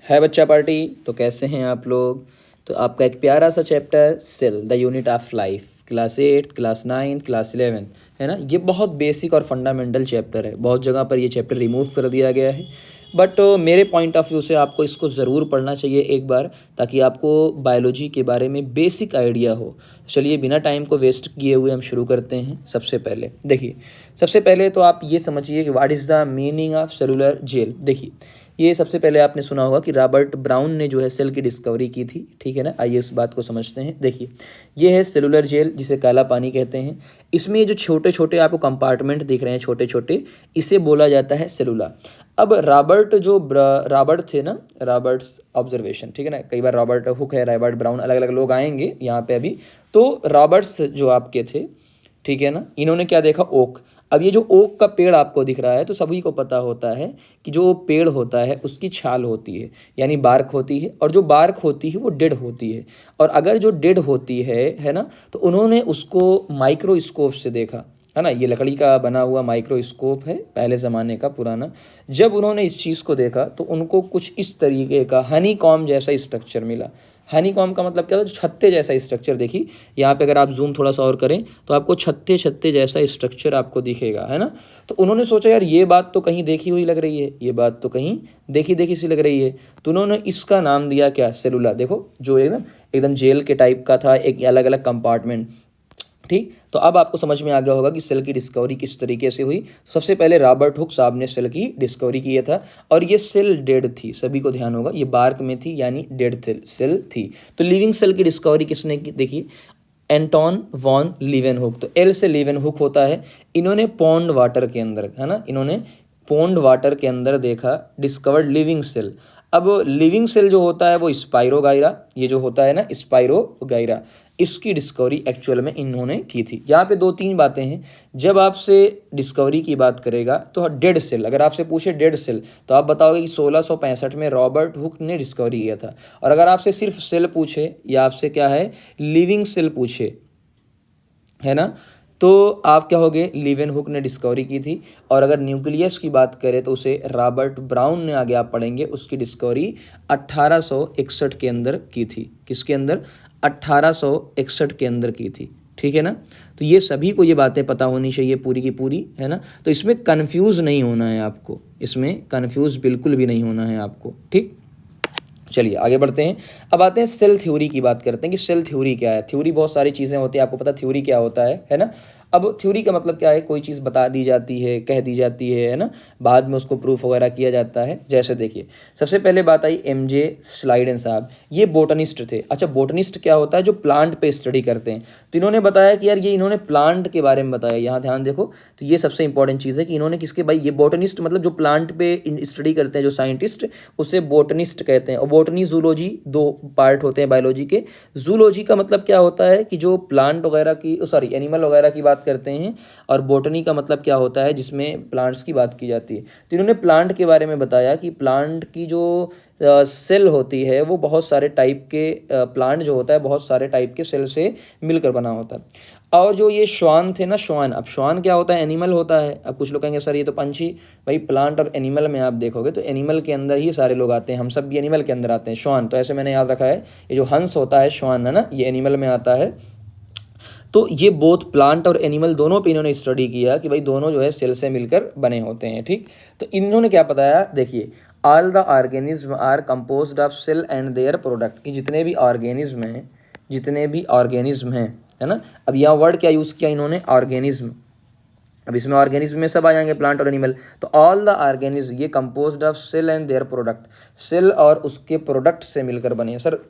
है बच्चा पार्टी। तो कैसे हैं आप लोग। तो आपका एक प्यारा सा chapter cell the unit of life, class 8, class 9, class 11 है ना। ये बहुत बेसिक और फंडामेंटल चैप्टर है। बहुत जगह पर ये चैप्टर रिमूव कर दिया गया है, बट मेरे पॉइंट ऑफ व्यू से आपको इसको ज़रूर पढ़ना चाहिए एक बार, ताकि आपको बायोलॉजी के बारे में बेसिक आइडिया हो। चलिए बिना टाइम को वेस्ट किए हुए हम शुरू करते हैं। सबसे पहले देखिए, सबसे पहले तो आप ये समझिए कि what is the meaning of cellular jail. देखिए, ये सबसे पहले आपने सुना होगा कि रॉबर्ट ब्राउन ने जो है सेल की डिस्कवरी की थी, ठीक है ना। आइए इस बात को समझते हैं। देखिए, ये है सेलुलर जेल, जिसे काला पानी कहते हैं। इसमें ये जो छोटे छोटे आपको कंपार्टमेंट दिख रहे हैं, छोटे छोटे, इसे बोला जाता है सेलुला। अब रॉबर्ट थे ना, रॉबर्ट्स ऑब्जर्वेशन, ठीक है ना। कई बार रॉबर्ट हुक है, रॉबर्ट ब्राउन, अलग अलग लोग आएंगे यहाँ पे अभी। तो रॉबर्ट्स जो आपके थे, ठीक है ना, इन्होंने क्या देखा, ओक। अब ये जो ओक का पेड़ आपको दिख रहा है, तो सभी को पता होता है कि जो पेड़ होता है उसकी छाल होती है, यानी बार्क होती है, और जो बार्क होती है वो डेड होती है। और अगर जो डेड होती है ना, तो उन्होंने उसको माइक्रोस्कोप से देखा, है ना। ये लकड़ी का बना हुआ माइक्रोस्कोप है, पहले ज़माने का पुराना। जब उन्होंने इस चीज़ को देखा तो उनको कुछ इस तरीके का हनी कॉम्ब जैसा स्ट्रक्चर मिला। हनी कॉम्ब का मतलब क्या होता है, छत्ते जैसा स्ट्रक्चर। देखिए यहाँ पे अगर आप जूम थोड़ा सा और करें तो आपको छत्ते छत्ते जैसा स्ट्रक्चर आपको दिखेगा, है ना। तो उन्होंने सोचा यार ये बात तो कहीं देखी हुई लग रही है, ये बात तो कहीं देखी देखी सी लग रही है। तो उन्होंने इसका नाम दिया क्या, सेलुला। देखो जो एकदम एकदम जेल के टाइप का था, एक अलग अलग कंपार्टमेंट, ठीक। तो अब आपको समझ में आ गया होगा कि सेल की डिस्कवरी किस तरीके से हुई। सबसे पहले रॉबर्ट हुक साहब ने सेल की डिस्कवरी किया था, और ये सेल डेड थी, सभी को ध्यान होगा, ये बार्क में थी यानी डेड सेल थी। तो लिविंग सेल की डिस्कवरी किसने की, देखिए, एंटोन वॉन लीवेनहुक। तो एल से लीवेनहुक होता है। इन्होंने पॉन्ड वाटर के अंदर, है ना, इन्होंने पॉन्ड वाटर के अंदर देखा, डिस्कवर्ड लिविंग सेल। अब लिविंग सेल जो होता है वो स्पाइरोगाइरा, ये जो होता है ना स्पाइरोगाइरा, इसकी डिस्कवरी एक्चुअल में इन्होंने की थी। यहाँ पे दो तीन बातें हैं। जब आपसे डिस्कवरी की बात करेगा तो डेड सेल, अगर आपसे पूछे डेड सेल, तो आप बताओगे कि 1665 में रॉबर्ट हुक ने डिस्कवरी किया था। और अगर आपसे सिर्फ सेल पूछे या आपसे क्या है, लिविंग सेल पूछे, है ना, तो आप क्या होगे, लीवेनहुक ने डिस्कवरी की थी। और अगर न्यूक्लियस की बात करें तो उसे रॉबर्ट ब्राउन ने, आगे आप पढ़ेंगे, उसकी डिस्कवरी 1861 के अंदर की थी। किसके अंदर, 1861 के अंदर की थी, ठीक है ना। तो ये सभी को ये बातें पता होनी चाहिए पूरी की पूरी, है ना। तो इसमें कन्फ्यूज़ नहीं होना है आपको, इसमें कन्फ्यूज़ बिल्कुल भी नहीं होना है आपको, ठीक। चलिए आगे बढ़ते हैं। अब आते हैं सेल थ्योरी की बात करते हैं कि सेल थ्योरी क्या है। थ्योरी बहुत सारी चीज़ें होती हैं, आपको पता थ्योरी क्या होता है ना। अब थ्योरी का मतलब क्या है, कोई चीज़ बता दी जाती है, कह दी जाती है ना, बाद में उसको प्रूफ वगैरह किया जाता है। जैसे देखिए, सबसे पहले बात आई एमजे स्लाइडन साहब, ये बोटनिस्ट थे। अच्छा, बोटनिस्ट क्या होता है, जो प्लांट पे स्टडी करते हैं। तो इन्होंने बताया कि यार ये इन्होंने प्लांट के बारे में बताया, यहाँ ध्यान देखो। तो ये सबसे इंपॉर्टेंट चीज़ है कि इन्होंने किसके, भाई ये बोटनिस्ट मतलब जो प्लांट पे स्टडी करते हैं, जो साइंटिस्ट, उसे बोटनिस्ट कहते हैं। और बोटनी जूलॉजी दो पार्ट होते हैं बायोलॉजी के। जूलॉजी का मतलब क्या होता है कि जो प्लांट वगैरह की, सॉरी, एनिमल वगैरह की बात करते हैं। और बोटनी का मतलब क्या होता है, जिसमें प्लांट्स की बात की जाती है। तो इन्होंने प्लांट के बारे में बताया कि प्लांट की जो सेल होती है वो बहुत सारे टाइप के, प्लांट जो होता है बहुत सारे टाइप के सेल से मिलकर बना होता है। और जो ये श्वान थे ना, श्वान, अब श्वान क्या होता है, एनिमल होता है। अब कुछ लोग कहेंगे सर ये तो पंछी, भाई प्लांट और एनिमल में आप देखोगे तो एनिमल के अंदर ही सारे लोग आते हैं, हम सब भी एनिमल के अंदर आते हैं। श्वान तो ऐसे मैंने याद रखा है, ये जो हंस होता है श्वान, है ना, ये एनिमल में आता है। तो ये बोथ प्लांट और एनिमल दोनों पे इन्होंने स्टडी किया कि भाई दोनों जो है सेल से मिलकर बने होते हैं, ठीक। तो इन्होंने क्या बताया, देखिए, all the organism are composed of cell and their product, कि जितने भी ऑर्गेनिज्म हैं, जितने भी ऑर्गेनिज्म हैं, है ना। अब यहाँ वर्ड क्या यूज़ किया इन्होंने, ऑर्गेनिज्म। अब इसमें ऑर्गेनिज्म में सब आ जाएंगे, प्लांट और एनिमल। तो ऑल द ऑर्गेनिज्म, ये composed of cell and their product, cell और उसके प्रोडक्ट से मिलकर बने हैं। सर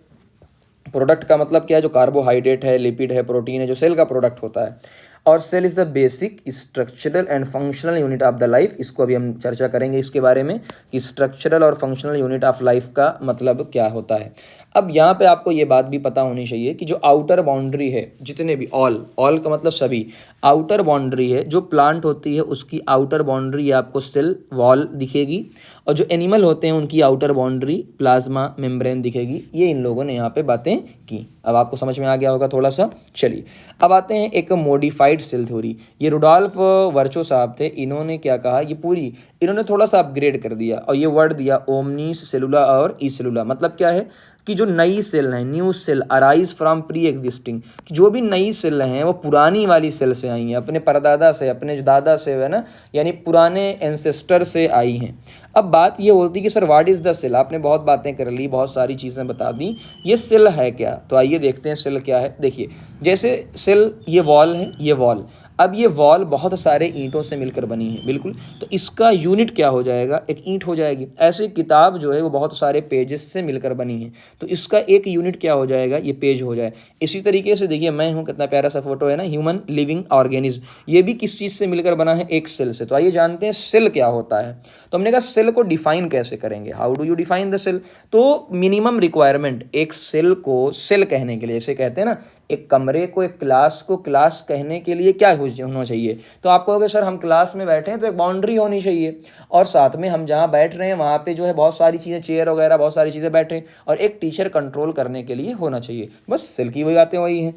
प्रोडक्ट का मतलब क्या है, जो कार्बोहाइड्रेट है, लिपिड है, प्रोटीन है, जो सेल का प्रोडक्ट होता है। और cell is the basic structural and functional unit of the life. इसको अभी हम चर्चा करेंगे इसके बारे में कि स्ट्रक्चरल और फंक्शनल यूनिट ऑफ लाइफ का मतलब क्या होता है। अब यहाँ पे आपको ये बात भी पता होनी चाहिए कि जो आउटर बाउंड्री है, जितने भी, ऑल का मतलब सभी, आउटर बाउंड्री है, जो प्लांट होती है उसकी आउटर बाउंड्री आपको सेल वॉल दिखेगी, और जो एनिमल होते हैं उनकी आउटर बाउंड्री प्लाज्मा मेम्ब्रेन दिखेगी। ये इन लोगों ने यहाँ पे बातें की। अब आपको समझ में आ गया होगा थोड़ा सा। चलिए अब आते हैं एक मॉडिफाइड डिवाइड सेल थ्योरी। ये रुडोल्फ वर्चो साहब थे, इन्होंने क्या कहा, ये पूरी इन्होंने थोड़ा सा अपग्रेड कर दिया और ये वर्ड दिया ओमनीस सेलुला और ई सेलुला। मतलब क्या है कि जो नई सेल हैं, new cell arise from pre existing, जो भी नई सेल हैं वो पुरानी वाली सेल से आई हैं, अपने परदादा से, अपने दादा से, है ना, यानी पुराने एंसेस्टर से आई हैं। अब बात ये होती है कि sir what is the cell. आपने बहुत बातें कर ली, बहुत सारी चीज़ें बता दी, ये सेल है क्या? तो आइए देखते हैं सेल क्या है। देखिए जैसे सेल, ये वॉल है, ये वॉल, अब ये वॉल बहुत सारे ईंटों से मिलकर बनी है, बिल्कुल, तो इसका यूनिट क्या हो जाएगा, एक ईंट हो जाएगी। ऐसे किताब जो है वो बहुत सारे पेजेस से मिलकर बनी है, तो इसका एक यूनिट क्या हो जाएगा, ये पेज हो जाए। इसी तरीके से देखिए मैं हूँ, कितना प्यारा सा फोटो है ना, ह्यूमन लिविंग ऑर्गेनिज्म, ये भी किस चीज़ से मिलकर बना है, एक सेल से। तो आइए जानते हैं सेल क्या होता है। तो हमने कहा सेल को डिफाइन कैसे करेंगे, how do you define the cell. तो मिनिमम रिक्वायरमेंट एक सेल को सेल कहने के लिए, जैसे कहते हैं ना एक कमरे को, एक क्लास को क्लास कहने के लिए क्या होना चाहिए, तो आप कहोगे सर हम क्लास में बैठे हैं तो एक बाउंड्री होनी चाहिए, और साथ में हम जहाँ बैठ रहे हैं वहाँ पे जो है बहुत सारी चीज़ें, चेयर वगैरह बहुत सारी चीज़ें बैठे, और एक टीचर कंट्रोल करने के लिए होना चाहिए। बस सेल की वही बातें वही हैं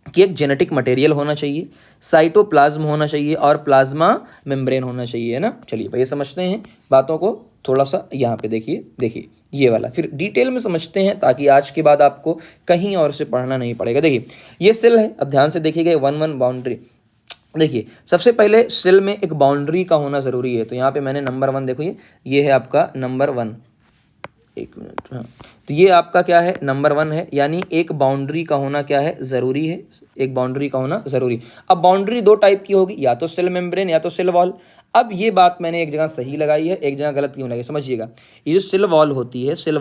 कि एक जेनेटिक मटेरियल होना चाहिए, साइटोप्लाज्म होना चाहिए और प्लाज्मा मेम्ब्रेन होना चाहिए, है ना। चलिए भाई समझते हैं बातों को थोड़ा सा। यहाँ पे देखिए ये वाला फिर डिटेल में समझते हैं, ताकि आज के बाद आपको कहीं और से पढ़ना नहीं पड़ेगा। देखिए ये सेल है, अब ध्यान से देखिएगा, वन बाउंड्री। देखिए सबसे पहले सेल में एक बाउंड्री का होना ज़रूरी है, तो यहाँ पे मैंने नंबर 1 देखो, ये है आपका नंबर 1, एक मिनट, हाँ, तो ये आपका क्या है, नंबर 1 है, यानी एक बाउंड्री का होना क्या है, ज़रूरी है, एक बाउंड्री का होना ज़रूरी। अब बाउंड्री दो टाइप की होगी, या तो सेल मेम्ब्रेन या तो सेल वॉल। अब ये बात मैंने एक जगह सही लगाई है, एक जगह गलत क्यों लगाई, समझिएगा। ये जो सेल वॉल होती है, सेल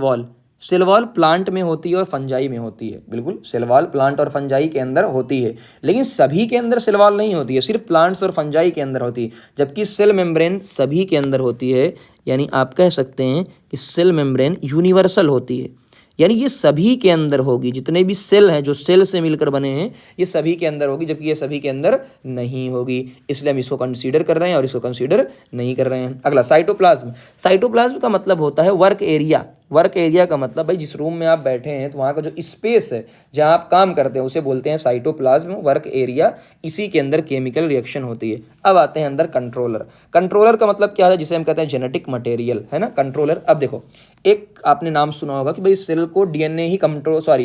वॉल प्लांट में होती है और फंजाई में होती है, बिल्कुल, सेल वॉल प्लांट और फंजाई के अंदर होती है, लेकिन सभी के अंदर सेल वॉल नहीं होती है, सिर्फ प्लांट्स और फंजाई के अंदर होती है, जबकि सेल मेम्ब्रेन सभी के अंदर होती है। यानी आप कह सकते हैं कि सेल मेम्ब्रेन यूनिवर्सल होती है, यानी ये सभी के अंदर होगी, जितने भी सेल हैं जो सेल से मिलकर बने हैं ये सभी के अंदर होगी, जबकि ये सभी के अंदर नहीं होगी, इसलिए हम इसको कंसीडर कर रहे हैं और इसको कंसीडर नहीं कर रहे हैं। अगला साइटोप्लाज्म। साइटोप्लाज्म का मतलब होता है वर्क एरिया। वर्क एरिया का मतलब भाई जिस रूम में आप बैठे हैं तो वहाँ का जो स्पेस है जहाँ आप काम करते हैं उसे बोलते हैं साइटोप्लाज्म, वर्क एरिया, इसी के अंदर केमिकल रिएक्शन होती है। अब आते हैं अंदर कंट्रोलर। कंट्रोलर का मतलब क्या है, जिसे हम कहते हैं जेनेटिक मटेरियल, है ना, कंट्रोलर। अब देखो एक आपने नाम सुना होगा कि भाई सेल को डीएनए ही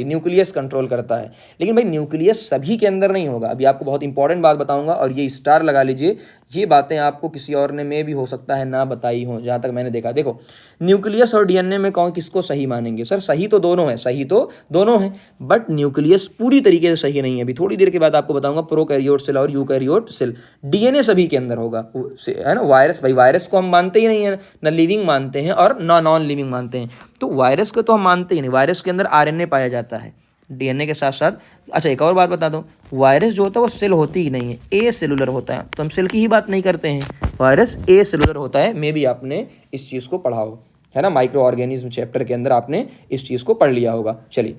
न्यूक्लियस कंट्रोल करता है, लेकिन भाई न्यूक्लियस सभी के अंदर नहीं होगा। अभी आपको बहुत इंपॉर्टेंट बात बताऊंगा और ये स्टार लगा लीजिए, ये बातें आपको किसी और ने में भी हो सकता है ना बताई हो, जहाँ तक मैंने देखा। देखो न्यूक्लियस और डीएनए में कौन किसको सही मानेंगे, सर सही तो दोनों है, सही तो दोनों है, बट न्यूक्लियस पूरी तरीके से सही नहीं है। अभी थोड़ी देर के बाद आपको बताऊंगा प्रोकैरियोट सेल और यूकैरियोट सेल। डीएनए सभी के अंदर होगा, है ना। वायरस, भाई वायरस को हम मानते ही नहीं है, ना लिविंग मानते हैं और ना नॉन लिविंग मानते हैं, तो वायरस को तो हम मानते ही नहीं। वायरस के अंदर आरएनए पाया जाता है डीएनए के साथ साथ। अच्छा एक और बात बता दूं, वायरस जो होता है वो सेल होती ही नहीं है, ए सेलुलर होता है, तो हम सेल की ही बात नहीं करते हैं, वायरस ए सेलुलर होता है। मे भी आपने इस चीज़ को पढ़ा हो, है ना, माइक्रो ऑर्गेनिज्म चैप्टर के अंदर आपने इस चीज़ को पढ़ लिया होगा। चलिए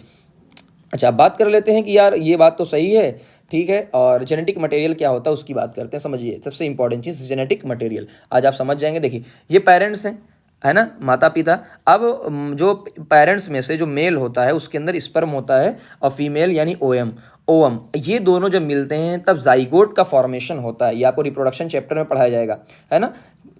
अच्छा बात कर लेते हैं कि यार ये बात तो सही है, ठीक है, और जेनेटिक मटेरियल क्या होता है उसकी बात करते हैं। समझिए सबसे इंपॉर्टेंट चीज़ जेनेटिक मटेरियल, आज आप समझ जाएंगे। देखिए ये पेरेंट्स हैं, है ना, माता पिता। अब जो पेरेंट्स में से जो मेल होता है उसके अंदर स्पर्म होता है और फीमेल यानी ओवम, ये दोनों जब मिलते हैं तब जाइगोट का फॉर्मेशन होता है। ये आपको रिप्रोडक्शन चैप्टर में पढ़ाया जाएगा, है ना,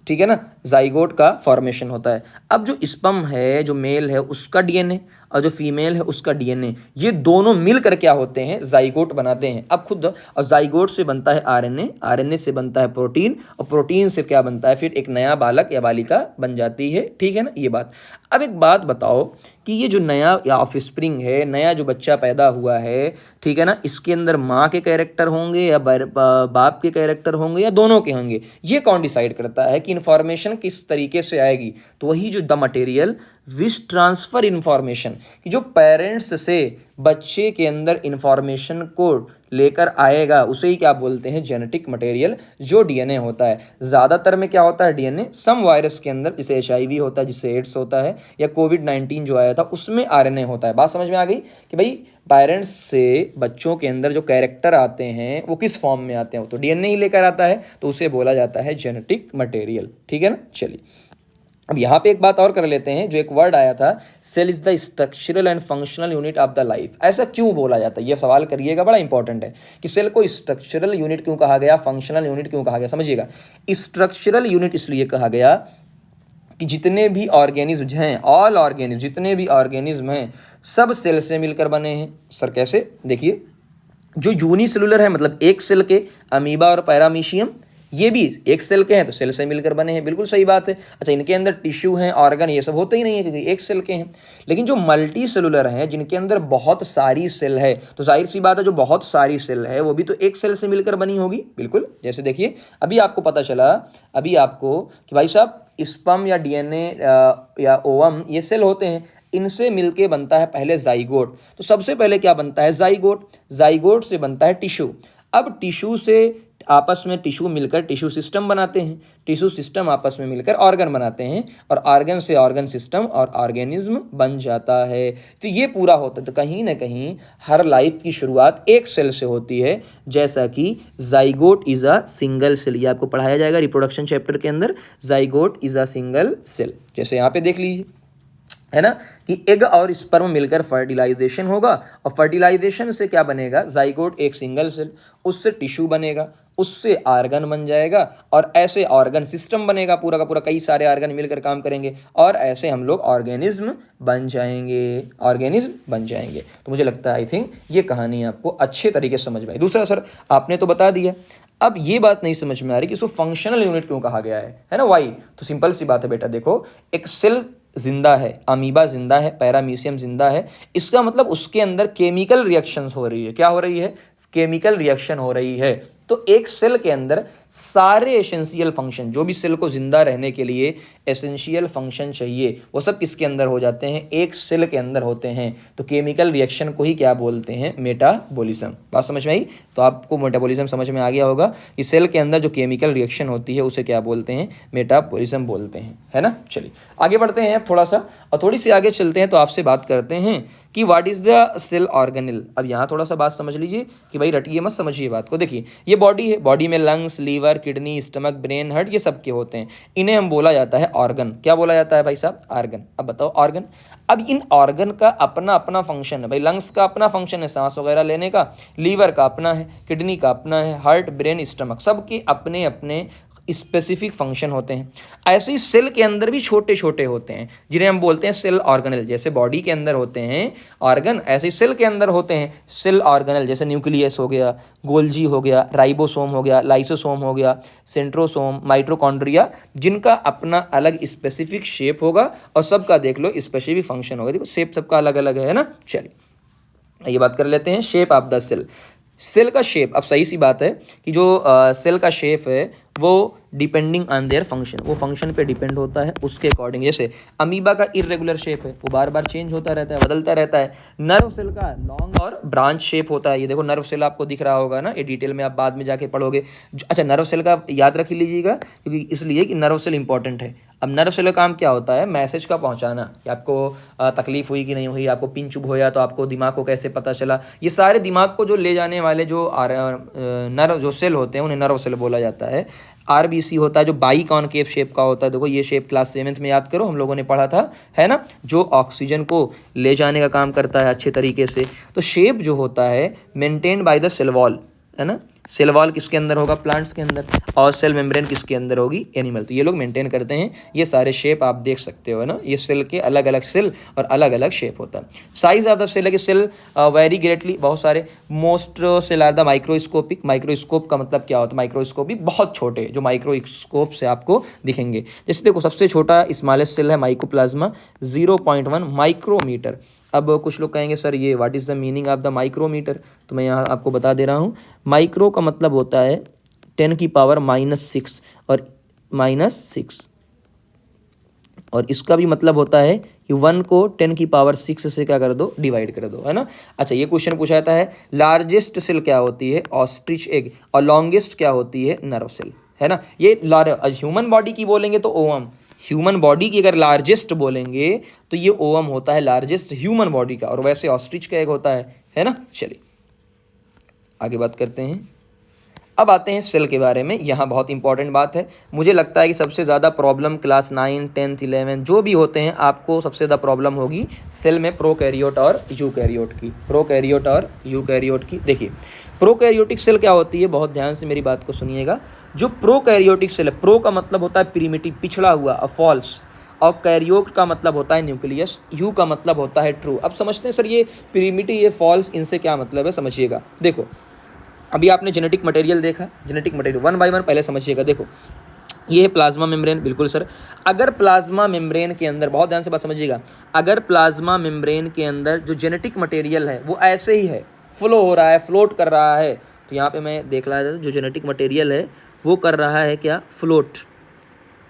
ठीक है ना, जाइगोट का फॉर्मेशन होता है। अब जो स्पर्म है, जो मेल है उसका डीएनए और जो फीमेल है उसका डीएनए, ये दोनों मिलकर क्या होते हैं, जाइगोट बनाते हैं। अब खुद, और जाइगोट से बनता है आरएनए, आरएनए से बनता है प्रोटीन, और प्रोटीन से क्या बनता है, फिर एक नया बालक या बालिका बन जाती है, ठीक है ना, ये बात। अब एक बात बताओ कि ये जो नया या ऑफस्प्रिंग है, नया जो बच्चा पैदा हुआ है, ठीक है ना, इसके अंदर माँ के कैरेक्टर होंगे या बाप के कैरेक्टर होंगे या दोनों के होंगे, ये कौन डिसाइड करता है कि इन्फॉर्मेशन किस तरीके से आएगी। तो वही जो the material which transfer information, कि जो पेरेंट्स से बच्चे के अंदर इन्फॉर्मेशन को लेकर आएगा उसे ही क्या बोलते हैं, जेनेटिक मटेरियल, जो डीएनए होता है। ज़्यादातर में क्या होता है डीएनए, सम वायरस के अंदर जिसे एचआईवी होता है, जिससे एड्स होता है, या कोविड-19 जो आया था उसमें आरएनए होता है। बात समझ में आ गई कि भाई पेरेंट्स से बच्चों के अंदर जो कैरेक्टर आते हैं वो किस फॉर्म में आते हैं, वो तो डीएनए ही लेकर आता है, तो उसे बोला जाता है जेनेटिक मटेरियल, ठीक है ना। चलिए अब यहाँ पे एक बात और कर लेते हैं, जो एक वर्ड आया था, cell is the structural and functional unit of the life. ऐसा क्यों बोला जाता है, ये सवाल करिएगा, बड़ा इंपॉर्टेंट है कि सेल को स्ट्रक्चरल यूनिट क्यों कहा गया, फंक्शनल यूनिट क्यों कहा गया। समझिएगा, स्ट्रक्चरल यूनिट इसलिए कहा गया कि जितने भी ऑर्गेनिज्म हैं, ऑल ऑर्गेनिज्म, जितने भी ऑर्गेनिज्म हैं, सब सेल से मिलकर बने हैं। सर कैसे? देखिए, जो यूनिसेलुलर है मतलब एक सेल के, अमीबा और पैरामीशियम, ये भी एक सेल के हैं तो सेल से मिलकर बने हैं। बिल्कुल सही बात है। अच्छा, इनके अंदर टिश्यू हैं, ऑर्गन, ये सब होते ही नहीं है क्योंकि एक सेल के हैं। लेकिन जो मल्टी सेलुलर हैं, जिनके अंदर बहुत सारी सेल है, तो जाहिर सी बात है जो बहुत सारी सेल है वो भी तो एक सेल से मिलकर बनी होगी। बिल्कुल, जैसे देखिए अभी आपको पता चला, अभी आपको कि भाई साहब स्पर्म या डीएनए या ओवम, ये सेल होते हैं, इनसे मिलके बनता है पहले जाइगोट। तो सबसे पहले क्या बनता है? जाइगोट। जाइगोट से बनता है टिश्यू। अब टिश्यू से आपस में टिश्यू मिलकर टिश्यू सिस्टम बनाते हैं, टिश्यू सिस्टम आपस में मिलकर ऑर्गन बनाते हैं, और ऑर्गन से ऑर्गन सिस्टम और ऑर्गेनिज्म बन जाता है। तो ये पूरा होता है। तो कहीं ना कहीं हर लाइफ की शुरुआत एक सेल से होती है, जैसा कि zygote is a single cell, ये आपको पढ़ाया जाएगा रिप्रोडक्शन चैप्टर के अंदर। Zygote is a single cell, जैसे यहाँ पे देख लीजिए, है ना, कि एग और स्पर्म मिलकर फर्टिलाइजेशन होगा, और फर्टिलाइजेशन से क्या बनेगा? जाइगोट, एक सिंगल सेल, उससे टिश्यू बनेगा, उससे ऑर्गन बन जाएगा, और ऐसे ऑर्गन सिस्टम बनेगा पूरा का पूरा, कई सारे ऑर्गन मिलकर काम करेंगे, और ऐसे हम लोग ऑर्गेनिज्म बन जाएंगे, ऑर्गेनिज्म बन जाएंगे। तो मुझे लगता है आई थिंक ये कहानी आपको अच्छे तरीके से समझ में आई। दूसरा, सर आपने तो बता दिया, अब ये बात नहीं समझ में आ रही कि इसको फंक्शनल यूनिट क्यों कहा गया है ना, वाई? तो सिंपल सी बात है बेटा, देखो, एक सेल जिंदा है, अमीबा जिंदा है, पैरामीशियम जिंदा है, इसका मतलब उसके अंदर केमिकल रिएक्शंस हो रही है। क्या हो रही है? केमिकल रिएक्शन हो रही है। तो एक सेल के अंदर सारे एसेंशियल फंक्शन, जो भी सेल को जिंदा रहने के लिए एसेंशियल फंक्शन चाहिए, वो सब किसके अंदर हो जाते हैं? एक सेल के अंदर होते हैं। तो केमिकल रिएक्शन को ही क्या बोलते हैं? मेटाबॉलिज्म। बात समझ में आई? तो आपको मेटाबॉलिज्म समझ में आ गया होगा कि सेल के अंदर जो केमिकल रिएक्शन होती है उसे क्या बोलते हैं? मेटाबॉलिज्म बोलते हैं, है ना। चलिए आगे बढ़ते हैं थोड़ा सा, और थोड़ी सी आगे चलते हैं तो आपसे बात करते हैं कि what is the cell organelle. अब यहाँ थोड़ा सा बात समझ लीजिए कि भाई रटिए मत, समझिए बात को। देखिए, ये बॉडी है, बॉडी में lungs, liver, kidney, stomach, brain, heart, ये सब के होते हैं। इन्हें हम बोला जाता है ऑर्गन। क्या बोला जाता है भाई साहब? ऑर्गन। अब बताओ ऑर्गन, अब इन ऑर्गन का अपना अपना फंक्शन है। भाई लंग्स का अपना फंक्शन है सांस वगैरह लेने का, लीवर का अपना है, किडनी का अपना है, हार्ट, ब्रेन, स्टमक, सबके अपने अपने स्पेसिफिक फंक्शन होते हैं। ऐसे ही सेल के अंदर भी छोटे छोटे होते हैं जिन्हें हम बोलते हैं सेल ऑर्गेनेल। जैसे बॉडी के अंदर होते हैं ऑर्गन, ऐसे ही सेल के अंदर होते हैं सेल ऑर्गेनेल। जैसे न्यूक्लियस हो गया, गोल्जी हो गया, राइबोसोम हो गया, लाइसोसोम हो गया, सेंट्रोसोम, माइटोकॉन्ड्रिया, जिनका अपना अलग स्पेसिफिक शेप होगा और सबका देख लो स्पेसिफिक फंक्शन होगा। देखो शेप सबका अलग अलग है ना। चलिए ये बात कर लेते हैं shape of the cell. Cell का शेप, अब सही सी बात है कि जो सेल का शेप है वो डिपेंडिंग ऑन देयर फंक्शन, वो फंक्शन पे डिपेंड होता है उसके अकॉर्डिंग। जैसे अमीबा का इरेगुलर शेप है, वो बार बार चेंज होता रहता है, बदलता रहता है। नर्व सेल का लॉन्ग और ब्रांच शेप होता है। ये देखो नर्व सेल आपको दिख रहा होगा ना, ये डिटेल में आप बाद में जाके पढ़ोगे। अच्छा, नर्व सेल का याद रख लीजिएगा क्योंकि इसलिए कि नर्व सेल इंपॉर्टेंट है। अब नर्व सेल का काम क्या होता है? मैसेज का पहुंचाना, कि आपको तकलीफ हुई कि नहीं हुई, आपको पिन चुभ होया तो आपको दिमाग को कैसे पता चला, ये सारे दिमाग को जो ले जाने वाले जो नर्व जो सेल होते हैं उन्हें नर्व सेल बोला जाता है। आरबीसी होता है जो बाई कॉनकेव शेप का होता है। देखो ये शेप क्लास 7th में याद करो, हम लोगों ने पढ़ा था, है ना, जो ऑक्सीजन को ले जाने का काम करता है अच्छे तरीके से। तो शेप जो होता है maintained by the cell wall, है ना। सेल वॉल किसके अंदर होगा? प्लांट्स के अंदर। और सेल मेम्ब्रेन किसके अंदर होगी? एनिमल। तो ये लोग मेंटेन करते हैं ये सारे शेप, आप देख सकते हो ना। ये सेल के अलग अलग सेल और अलग अलग शेप होता है। साइज ऑफ द सेल है कि सेल वेरी ग्रेटली, बहुत सारे। Most cell are the microscopic. Microscope का मतलब क्या होता है? माइक्रोस्कोप भी बहुत छोटे, जो माइक्रोस्कोप से आपको दिखेंगे। जैसे देखो सबसे छोटा स्मॉलेस्ट सेल है माइकोप्लाज्मा, 0.1 माइक्रोमीटर। अब कुछ लोग कहेंगे सर ये what is the meaning of the micrometre, तो मैं यहाँ आपको बता दे रहा हूँ। माइक्रो का मतलब होता है 10⁻⁻⁶ और -6, और इसका भी मतलब होता है कि 1 को 10⁻⁶ से क्या कर दो? डिवाइड कर दो, है ना। अच्छा, ये क्वेश्चन पूछा जाता है लार्जेस्ट सेल क्या होती है? Ostrich egg. और लॉन्गेस्ट क्या होती है? नर्व सेल, है ना। ये ह्यूमन बॉडी की बोलेंगे तो ओवम, ह्यूमन बॉडी की अगर लार्जेस्ट बोलेंगे तो ये ओवम होता है लार्जेस्ट ह्यूमन बॉडी का, और वैसे ऑस्ट्रिच का एग होता है ना। चलिए आगे बात करते हैं। अब आते हैं सेल के बारे में। यहाँ बहुत इंपॉर्टेंट बात है, मुझे लगता है कि सबसे ज़्यादा प्रॉब्लम क्लास 9, 10th, 11 जो भी होते हैं आपको सबसे ज़्यादा प्रॉब्लम होगी सेल में प्रोकैरियोट और यूकैरियोट की। प्रोकैरियोट और यूकैरियोट की देखिए, प्रोकैरियोटिक सेल क्या होती है, बहुत ध्यान से मेरी बात को सुनिएगा। जो प्रोकैरियोटिक सेल है, प्रो का मतलब होता है प्रीमिटिव, पिछड़ा हुआ, फॉल्स, और कैरियोट का मतलब होता है न्यूक्लियस, यू का मतलब होता है ट्रू। अब समझते हैं सर ये प्रीमिटिव, ये फॉल्स, इनसे क्या मतलब है, समझिएगा। देखो अभी आपने जेनेटिक मटेरियल देखा, genetic material one by one पहले समझिएगा। देखो ये है प्लाज्मा मेम्ब्रेन, बिल्कुल सर। अगर प्लाज्मा मेम्ब्रेन के अंदर, बहुत ध्यान से बात समझिएगा, अगर प्लाज्मा मेम्ब्रेन के अंदर जो जेनेटिक मटेरियल है वो ऐसे ही है, फ्लो हो रहा है, फ्लोट कर रहा है, तो यहाँ पे मैं देख रहा था जो जेनेटिक मटेरियल है वो कर रहा है क्या, फ्लोट,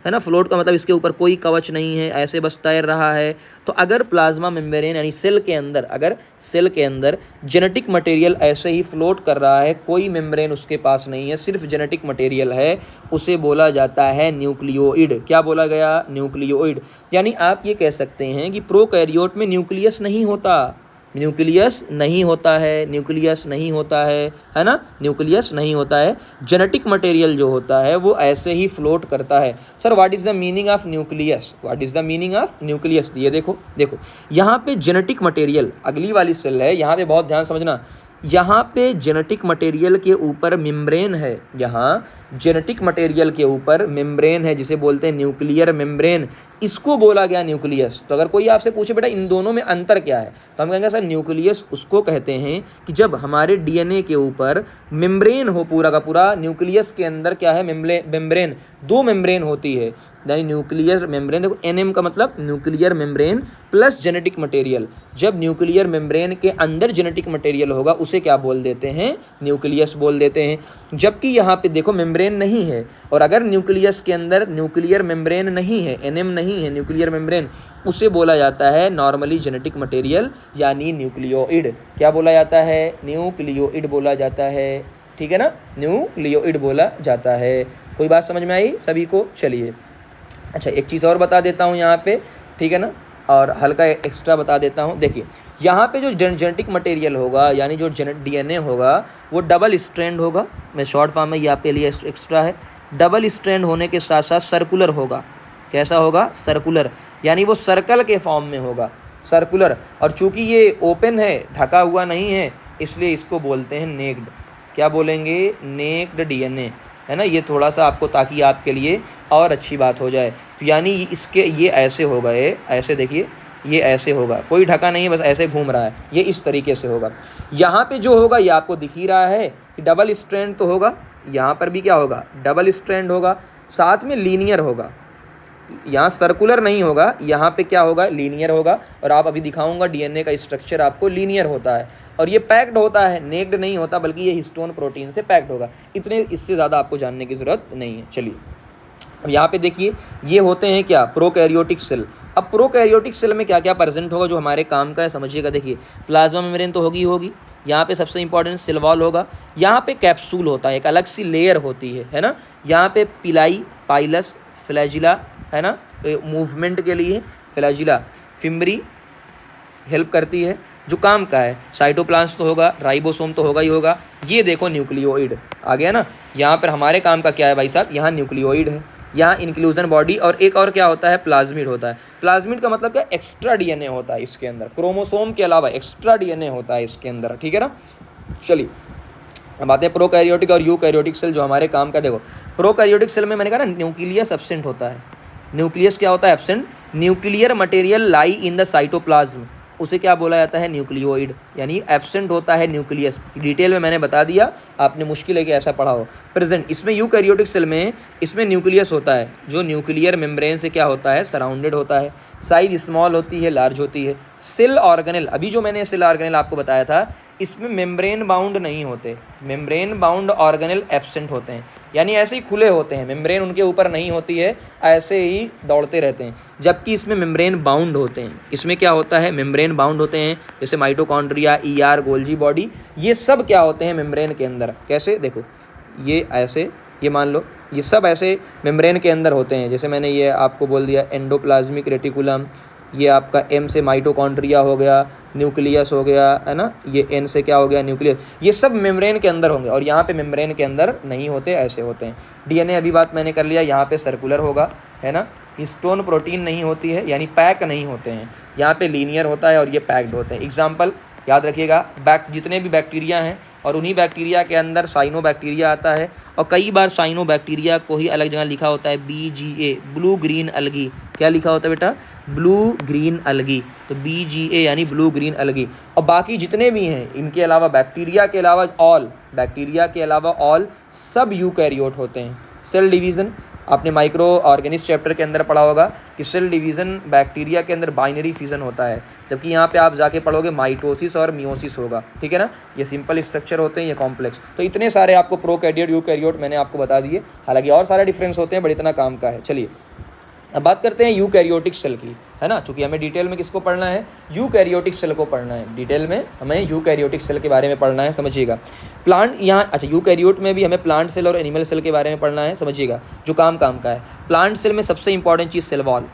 है ना। फ्लोट का मतलब इसके ऊपर कोई कवच नहीं है, ऐसे बस तैर रहा है। तो अगर प्लाज्मा मेम्ब्रेन यानी सेल के अंदर, अगर सेल के अंदर जेनेटिक मटेरियल ऐसे ही फ्लोट कर रहा है, कोई मेम्ब्रेन उसके पास नहीं है, सिर्फ जेनेटिक मटेरियल है, उसे बोला जाता है न्यूक्लियोइड। क्या बोला गया, न्यूक्लियोइड। यानी आप ये कह सकते हैं कि प्रोकैरियोट में न्यूक्लियस नहीं होता, न्यूक्लियस नहीं होता है, न्यूक्लियस नहीं होता है ना, न्यूक्लियस नहीं होता है। जेनेटिक मटेरियल जो होता है वो ऐसे ही फ्लोट करता है। Sir what is the meaning of nucleus, what is the meaning of nucleus, ये देखो, देखो यहाँ पे जेनेटिक मटेरियल, अगली वाली सेल है, यहाँ पे बहुत ध्यान समझना, यहाँ पे जेनेटिक मटेरियल के ऊपर मेम्ब्रेन है, यहाँ जेनेटिक मटेरियल के ऊपर मेम्ब्रेन है जिसे बोलते हैं न्यूक्लियर मेम्ब्रेन, इसको बोला गया न्यूक्लियस। तो अगर कोई आपसे पूछे बेटा इन दोनों में अंतर क्या है, तो हम कहेंगे सर न्यूक्लियस उसको कहते हैं कि जब हमारे डीएनए के ऊपर मेम्ब्रेन हो पूरा का पूरा। न्यूक्लियस के अंदर क्या है, मेम्ब्रेन, दो मेम्ब्रेन होती है, यानी न्यूक्लियर मेम्ब्रेन। देखो एनएम का मतलब nuclear membrane plus genetic material. जब न्यूक्लियर मेम्ब्रेन के अंदर जेनेटिक मटेरियल होगा उसे क्या बोल देते हैं, न्यूक्लियस बोल देते हैं। जबकि यहाँ पे देखो मेम्ब्रेन नहीं है, और अगर न्यूक्लियस के अंदर न्यूक्लियर मेम्ब्रेन नहीं है, एनएम नहीं है, न्यूक्लियर मेम्ब्रेन, उसे बोला जाता है नॉर्मली जेनेटिक मटेरियल यानी न्यूक्लियोइड। क्या बोला जाता है, न्यूक्लियोइड बोला जाता है, ठीक है ना, न्यूक्लियोइड बोला जाता है। कोई बात समझ में आई सभी को, चलिए। अच्छा एक चीज़ और बता देता हूँ यहाँ पे, ठीक है ना, और हल्का एक्स्ट्रा बता देता हूँ। देखिए यहाँ पे जो जेनेटिक मटेरियल होगा यानी जो डीएनए होगा वो डबल स्ट्रैंड होगा। मैं शॉर्ट फॉर्म में यहाँ पे लिए एक्स्ट्रा है, डबल स्ट्रैंड होने के साथ साथ सर्कुलर होगा। कैसा होगा, सर्कुलर, यानी वो सर्कल के फॉर्म में होगा, सर्कुलर। और चूंकि ये ओपन है, ढका हुआ नहीं है, इसलिए इसको बोलते हैं नेक्ड। क्या बोलेंगे, नेक्ड डीएनए, है ना। ये थोड़ा सा आपको, ताकि आपके लिए और अच्छी बात हो जाए, तो यानी इसके ये ऐसे होगा, ये ऐसे देखिए, ये ऐसे होगा, कोई ढका नहीं है, बस ऐसे घूम रहा है, ये इस तरीके से होगा। यहाँ पे जो होगा ये आपको दिख ही रहा है कि डबल स्ट्रैंड तो होगा, यहाँ पर भी क्या होगा, डबल स्ट्रैंड होगा, साथ में लीनियर होगा। यहाँ सर्कुलर नहीं होगा, यहाँ पे क्या होगा, लीनियर होगा। और आप अभी दिखाऊंगा डीएनए का स्ट्रक्चर आपको लीनियर होता है, और ये पैक्ड होता है, नेक्ड नहीं होता, बल्कि ये हिस्टोन प्रोटीन से पैक्ड होगा। इतने, इससे ज़्यादा आपको जानने की ज़रूरत नहीं है। चलिए अब यहाँ पे देखिए, ये होते हैं क्या, प्रोकैरियोटिक सेल। अब प्रोकैरियोटिक सेल में क्या क्या प्रेजेंट होगा जो हमारे काम का है, समझिएगा। देखिए प्लाज्मा मेम्ब्रेन तो होगी, यहाँ पे सबसे इंपॉर्टेंट सेल वॉल होगा, यहाँ पे कैप्सूल होता है, एक अलग सी लेयर होती है ना। यहाँ पे पिलाई, पाइलस, फ्लैजिला, है ना, मूवमेंट के लिए फ्लैजिला, फिम्बरी हेल्प करती है, जो काम का है। साइटोप्लाज्म तो होगा, राइबोसोम तो होगा ही होगा। ये देखो न्यूक्लियोइड आ गया ना, यहाँ पर हमारे काम का क्या है भाई साहब, यहाँ न्यूक्लियोइड है, यहाँ इंक्लूजन बॉडी, और एक और क्या होता है, प्लाज्मिड होता है। प्लाज्मिड का मतलब क्या, एक्स्ट्रा डीएनए होता है इसके अंदर, क्रोमोसोम के अलावा एक्स्ट्रा डीएनए होता है इसके अंदर, ठीक है ना। चलिए अब आते हैं प्रोकैरियोटिक और यूकैरियोटिक सेल जो हमारे काम का। देखो प्रोकैरियोटिक सेल में मैंने कहा ना न्यूक्लियस एब्सेंट होता है। न्यूक्लियस क्या होता है, absent. Nuclear material lie in the cytoplasm, उसे क्या बोला जाता है, न्यूक्लियोइड, यानी एब्सेंट होता है न्यूक्लियस। डिटेल में मैंने बता दिया, आपने मुश्किल है कि ऐसा पढ़ा हो। प्रेजेंट इसमें यूकैरियोटिक सेल में, इसमें न्यूक्लियस होता है जो न्यूक्लियर मेम्ब्रेन से क्या होता है, सराउंडेड होता है। साइज स्मॉल होती है, लार्ज होती है। सेल ऑर्गेनेल, अभी जो मैंने सेल ऑर्गेनेल आपको बताया था, इसमें मेम्ब्रेन बाउंड नहीं होते, मेम्ब्रेन बाउंड ऑर्गेनेल एब्सेंट होते हैं, यानी ऐसे ही खुले होते हैं, मेम्ब्रेन उनके ऊपर नहीं होती है, ऐसे ही दौड़ते रहते हैं। जबकि इसमें मेम्ब्रेन बाउंड होते हैं, इसमें क्या होता है, मेम्ब्रेन बाउंड होते हैं, जैसे माइटोकॉन्ड्रिया, ईआर, गोल्जी बॉडी, ये सब क्या होते हैं मेम्ब्रेन के अंदर। कैसे, देखो ये ऐसे, ये मान लो ये सब ऐसे मेम्ब्रेन के अंदर होते हैं। जैसे मैंने ये आपको बोल दिया, एंडोप्लाज्मिक रेटिकुलम, ये आपका M से माइटोकॉन्ड्रिया हो गया, न्यूक्लियस हो गया, है ना, ये N से क्या हो गया, न्यूक्लियस। ये सब मेम्ब्रेन के अंदर होंगे और यहाँ पे मेम्ब्रेन के अंदर नहीं होते, ऐसे होते हैं। DNA अभी बात मैंने कर लिया, यहाँ पे सर्कुलर होगा, है ना। हिस्टोन प्रोटीन नहीं होती है, यानी पैक नहीं होते हैं। यहाँ पे लीनियर होता है और ये पैक्ड होते हैं। एग्जाम्पल याद रखिएगा, जितने भी बैक्टीरिया हैं और उन्हीं बैक्टीरिया के अंदर साइनो बैक्टीरिया आता है, और कई बार साइनो बैक्टीरिया को ही अलग जगह लिखा होता है BGA, ब्लू ग्रीन अलगी। क्या लिखा होता है बेटा, ब्लू ग्रीन अलगी, तो BGA यानी ब्लू ग्रीन अलगी। और बाकी जितने भी हैं इनके अलावा, बैक्टीरिया के अलावा ऑल सब यूकैरियोट होते हैं। सेल डिवीज़न आपने माइक्रो ऑर्गेनिस्ट चैप्टर के अंदर पढ़ा होगा कि सेल डिवीज़न बैक्टीरिया के अंदर बाइनरी फिजन होता है, जबकि यहाँ पे आप जाके पढ़ोगे माइटोसिस और मियोसिस होगा, ठीक है ना। ये सिंपल स्ट्रक्चर होते हैं, ये कॉम्प्लेक्स। तो इतने सारे आपको प्रोकैरियोट यूकैरियोट मैंने आपको बता दिए, हालांकि और सारे डिफरेंस होते हैं, बट इतना काम का है। चलिए अब बात करते हैं यूकैरियोटिक सेल की, है ना। चूंकि हमें डिटेल में किसको पढ़ना है, यूकैरियोटिक सेल को पढ़ना है। डिटेल में हमें यूकैरियोटिक सेल के बारे में पढ़ना है, समझिएगा। प्लांट यहाँ, अच्छा, यूकैरियोट में भी हमें प्लांट सेल और एनिमल सेल के बारे में पढ़ना है, समझिएगा, जो काम का है। प्लांट सेल में सबसे इंपॉर्टेंट चीज़ सेल वॉल।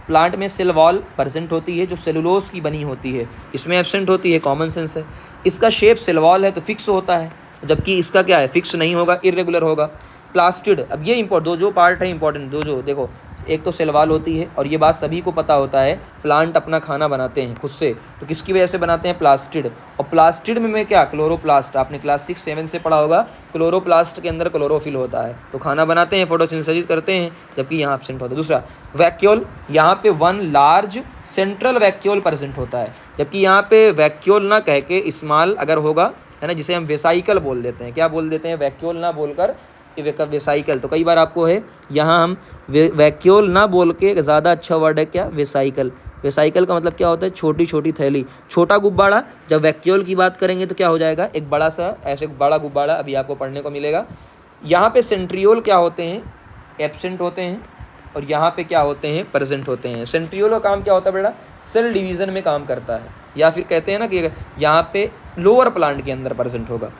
प्लांट में सेल वॉल प्रेजेंट होती है, जो सेलुलोज की बनी होती है, इसमें एब्सेंट होती है, कॉमन सेंस है। इसका शेप सेल वॉल है तो फिक्स होता है, जबकि इसका क्या है, फिक्स नहीं होगा, इर्रेगुलर होगा। प्लास्टिड, अब ये दो जो पार्ट है इंपॉर्टेंट, जो देखो, एक तो सेल वॉल होती है, और ये बात सभी को पता होता है, प्लांट अपना खाना बनाते हैं खुद से, तो किसकी वजह से बनाते हैं, प्लास्टिड। और प्लास्टिड में क्या, क्लोरोप्लास्ट, आपने क्लास 6-7 से पढ़ा होगा, क्लोरोप्लास्ट के अंदर क्लोरोफिल होता है, तो खाना बनाते हैं, फोटोसिंथेसिस करते हैं, जबकि यहाँ एब्सेंट होता है। दूसरा वैक्यूल, यहाँ पे one large central vacuole present होता है, जबकि यहाँ पे वैक्यूल ना कह के स्मॉल अगर होगा, है ना, जिसे हम वेसाइकल बोल देते हैं। क्या बोल देते हैं, वैक्यूल ना बोलकर वेसाइकल। तो कई बार आपको है यहाँ हम वैक्यूल ना बोल के, ज़्यादा अच्छा वर्ड है क्या, वेसाइकल। वेसाइकल का मतलब क्या होता है, छोटी छोटी थैली, छोटा गुब्बारा। जब वैक्यूल की बात करेंगे तो क्या हो जाएगा, एक बड़ा सा ऐसे बड़ा गुब्बारा, अभी आपको पढ़ने को मिलेगा। यहाँ पे सेंट्रियोल क्या होते हैं, एब्सेंट होते हैं, और यहाँ पे क्या होते हैं, प्रेजेंट होते हैं। सेंट्रियोल का काम क्या होता है बेटा, सेल डिवीज़न में काम करता है, या फिर कहते हैं ना कि यहाँ पे लोअर प्लांट के अंदर प्रेजेंट होगा।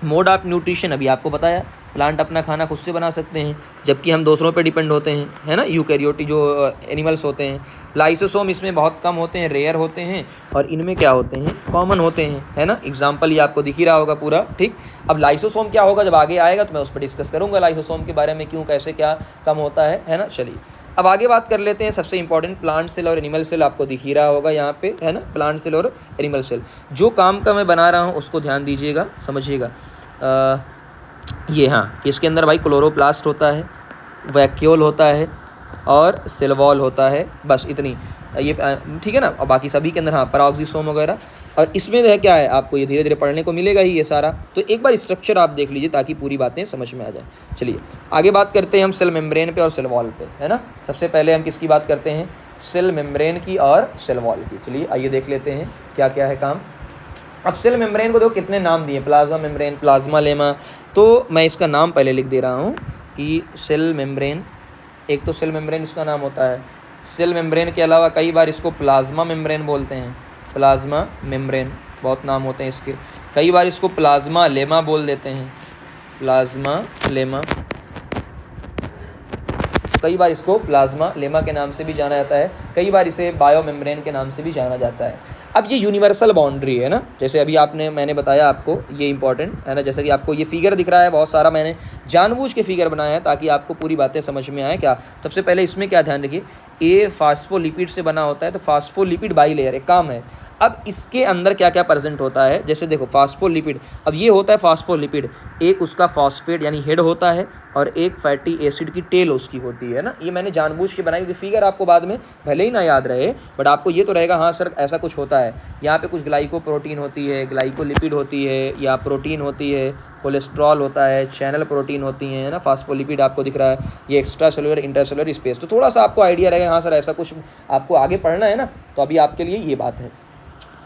मोड ऑफ न्यूट्रिशन अभी आपको बताया, प्लांट अपना खाना खुद से बना सकते हैं, जबकि हम दूसरों पे डिपेंड होते हैं, है ना, यूकैरियोटिक जो एनिमल्स होते हैं। लाइसोसोम इसमें बहुत कम होते हैं, रेयर होते हैं, और इनमें क्या होते हैं, कॉमन होते हैं, है ना। एग्जाम्पल ये आपको दिख ही रहा होगा पूरा, ठीक। अब लाइसोसोम क्या होगा, जब आगे आएगा तो मैं उस पर डिस्कस करूँगा लाइसोसोम के बारे में, क्यों, कैसे, क्या कम होता है ना। चलिए अब आगे बात कर लेते हैं। सबसे इंपॉर्टेंट प्लांट सेल और एनिमल सेल आपको दिख ही रहा होगा यहाँ पे, है ना, प्लांट सेल और एनिमल सेल। जो काम का मैं बना रहा हूँ उसको ध्यान दीजिएगा, समझिएगा। ये हाँ, इसके अंदर भाई क्लोरोप्लास्ट होता है, वैक्यूल होता है, और सेल वॉल होता है, बस इतनी, ये ठीक है ना। और बाकी सभी के अंदर हाँ पैराक्सिसोम वगैरह, और इसमें है क्या है, आपको ये धीरे धीरे पढ़ने को मिलेगा ही ये सारा। तो एक बार स्ट्रक्चर आप देख लीजिए ताकि पूरी बातें समझ में आ जाए। चलिए आगे बात करते हैं हम सेल मेम्ब्रेन पे और सेल वॉल पे, है ना। सबसे पहले हम किसकी बात करते हैं, सेल मेम्ब्रेन की और सेल वॉल की। चलिए आइए देख लेते हैं क्या क्या है काम। अब सेल मेम्ब्रेन को देखो कितने नाम दिए, प्लाज्मा मेम्ब्रेन, प्लाज्मा लेमा। तो मैं इसका नाम पहले लिख दे रहा हूँ कि सेल मेम्ब्रेन, एक तो सेल मेम्ब्रेन इसका नाम होता है। सेल मेम्ब्रेन के अलावा कई बार इसको प्लाज्मा मेम्ब्रेन बोलते हैं, प्लाज्मा मेम्ब्रेन, बहुत नाम होते हैं इसके। कई बार इसको प्लाज्मा लेमा बोल देते हैं, प्लाज्मा लेमा। कई बार इसको प्लाज्मा लेमा के नाम से भी जाना जाता है, कई बार इसे बायो मेम्ब्रेन के नाम से भी जाना जाता है। अब ये यूनिवर्सल बाउंड्री है ना, जैसे अभी मैंने बताया आपको, ये इंपॉर्टेंट है ना। जैसे कि आपको ये फिगर दिख रहा है, बहुत सारा मैंने जानबूझ के फिगर बनाया है ताकि आपको पूरी बातें समझ में आए। क्या सबसे पहले इसमें क्या ध्यान रखिए, ये फास्फोलिपिड से बना होता है, तो फास्फोलिपिड बाइलेयर एक काम है। अब इसके अंदर क्या क्या प्रेजेंट होता है, जैसे देखो फास्फोलिपिड, अब ये होता है फास्फोलिपिड, एक उसका फॉस्फेट यानी हेड होता है, और एक फैटी एसिड की टेल उसकी होती है ना। ये मैंने जानबूझ के बनाई क्योंकि फिगर आपको बाद में भले ही ना याद रहे, बट आपको ये तो रहेगा हाँ सर ऐसा कुछ होता है। यहाँ पे कुछ ग्लाइकोप्रोटीन होती है, ग्लाइकोलिपिड होती है, या प्रोटीन होती है, कोलेस्ट्रॉल होता है, चैनल प्रोटीन होती हैं, है ना। फास्फोलिपिड आपको दिख रहा है, ये एक्स्ट्रा सेलुलर इंटरसेलुलर स्पेस। तो थोड़ा सा आपको आइडिया रहेगा हाँ सर ऐसा कुछ आपको आगे पढ़ना है ना, तो अभी आपके लिए ये बात है।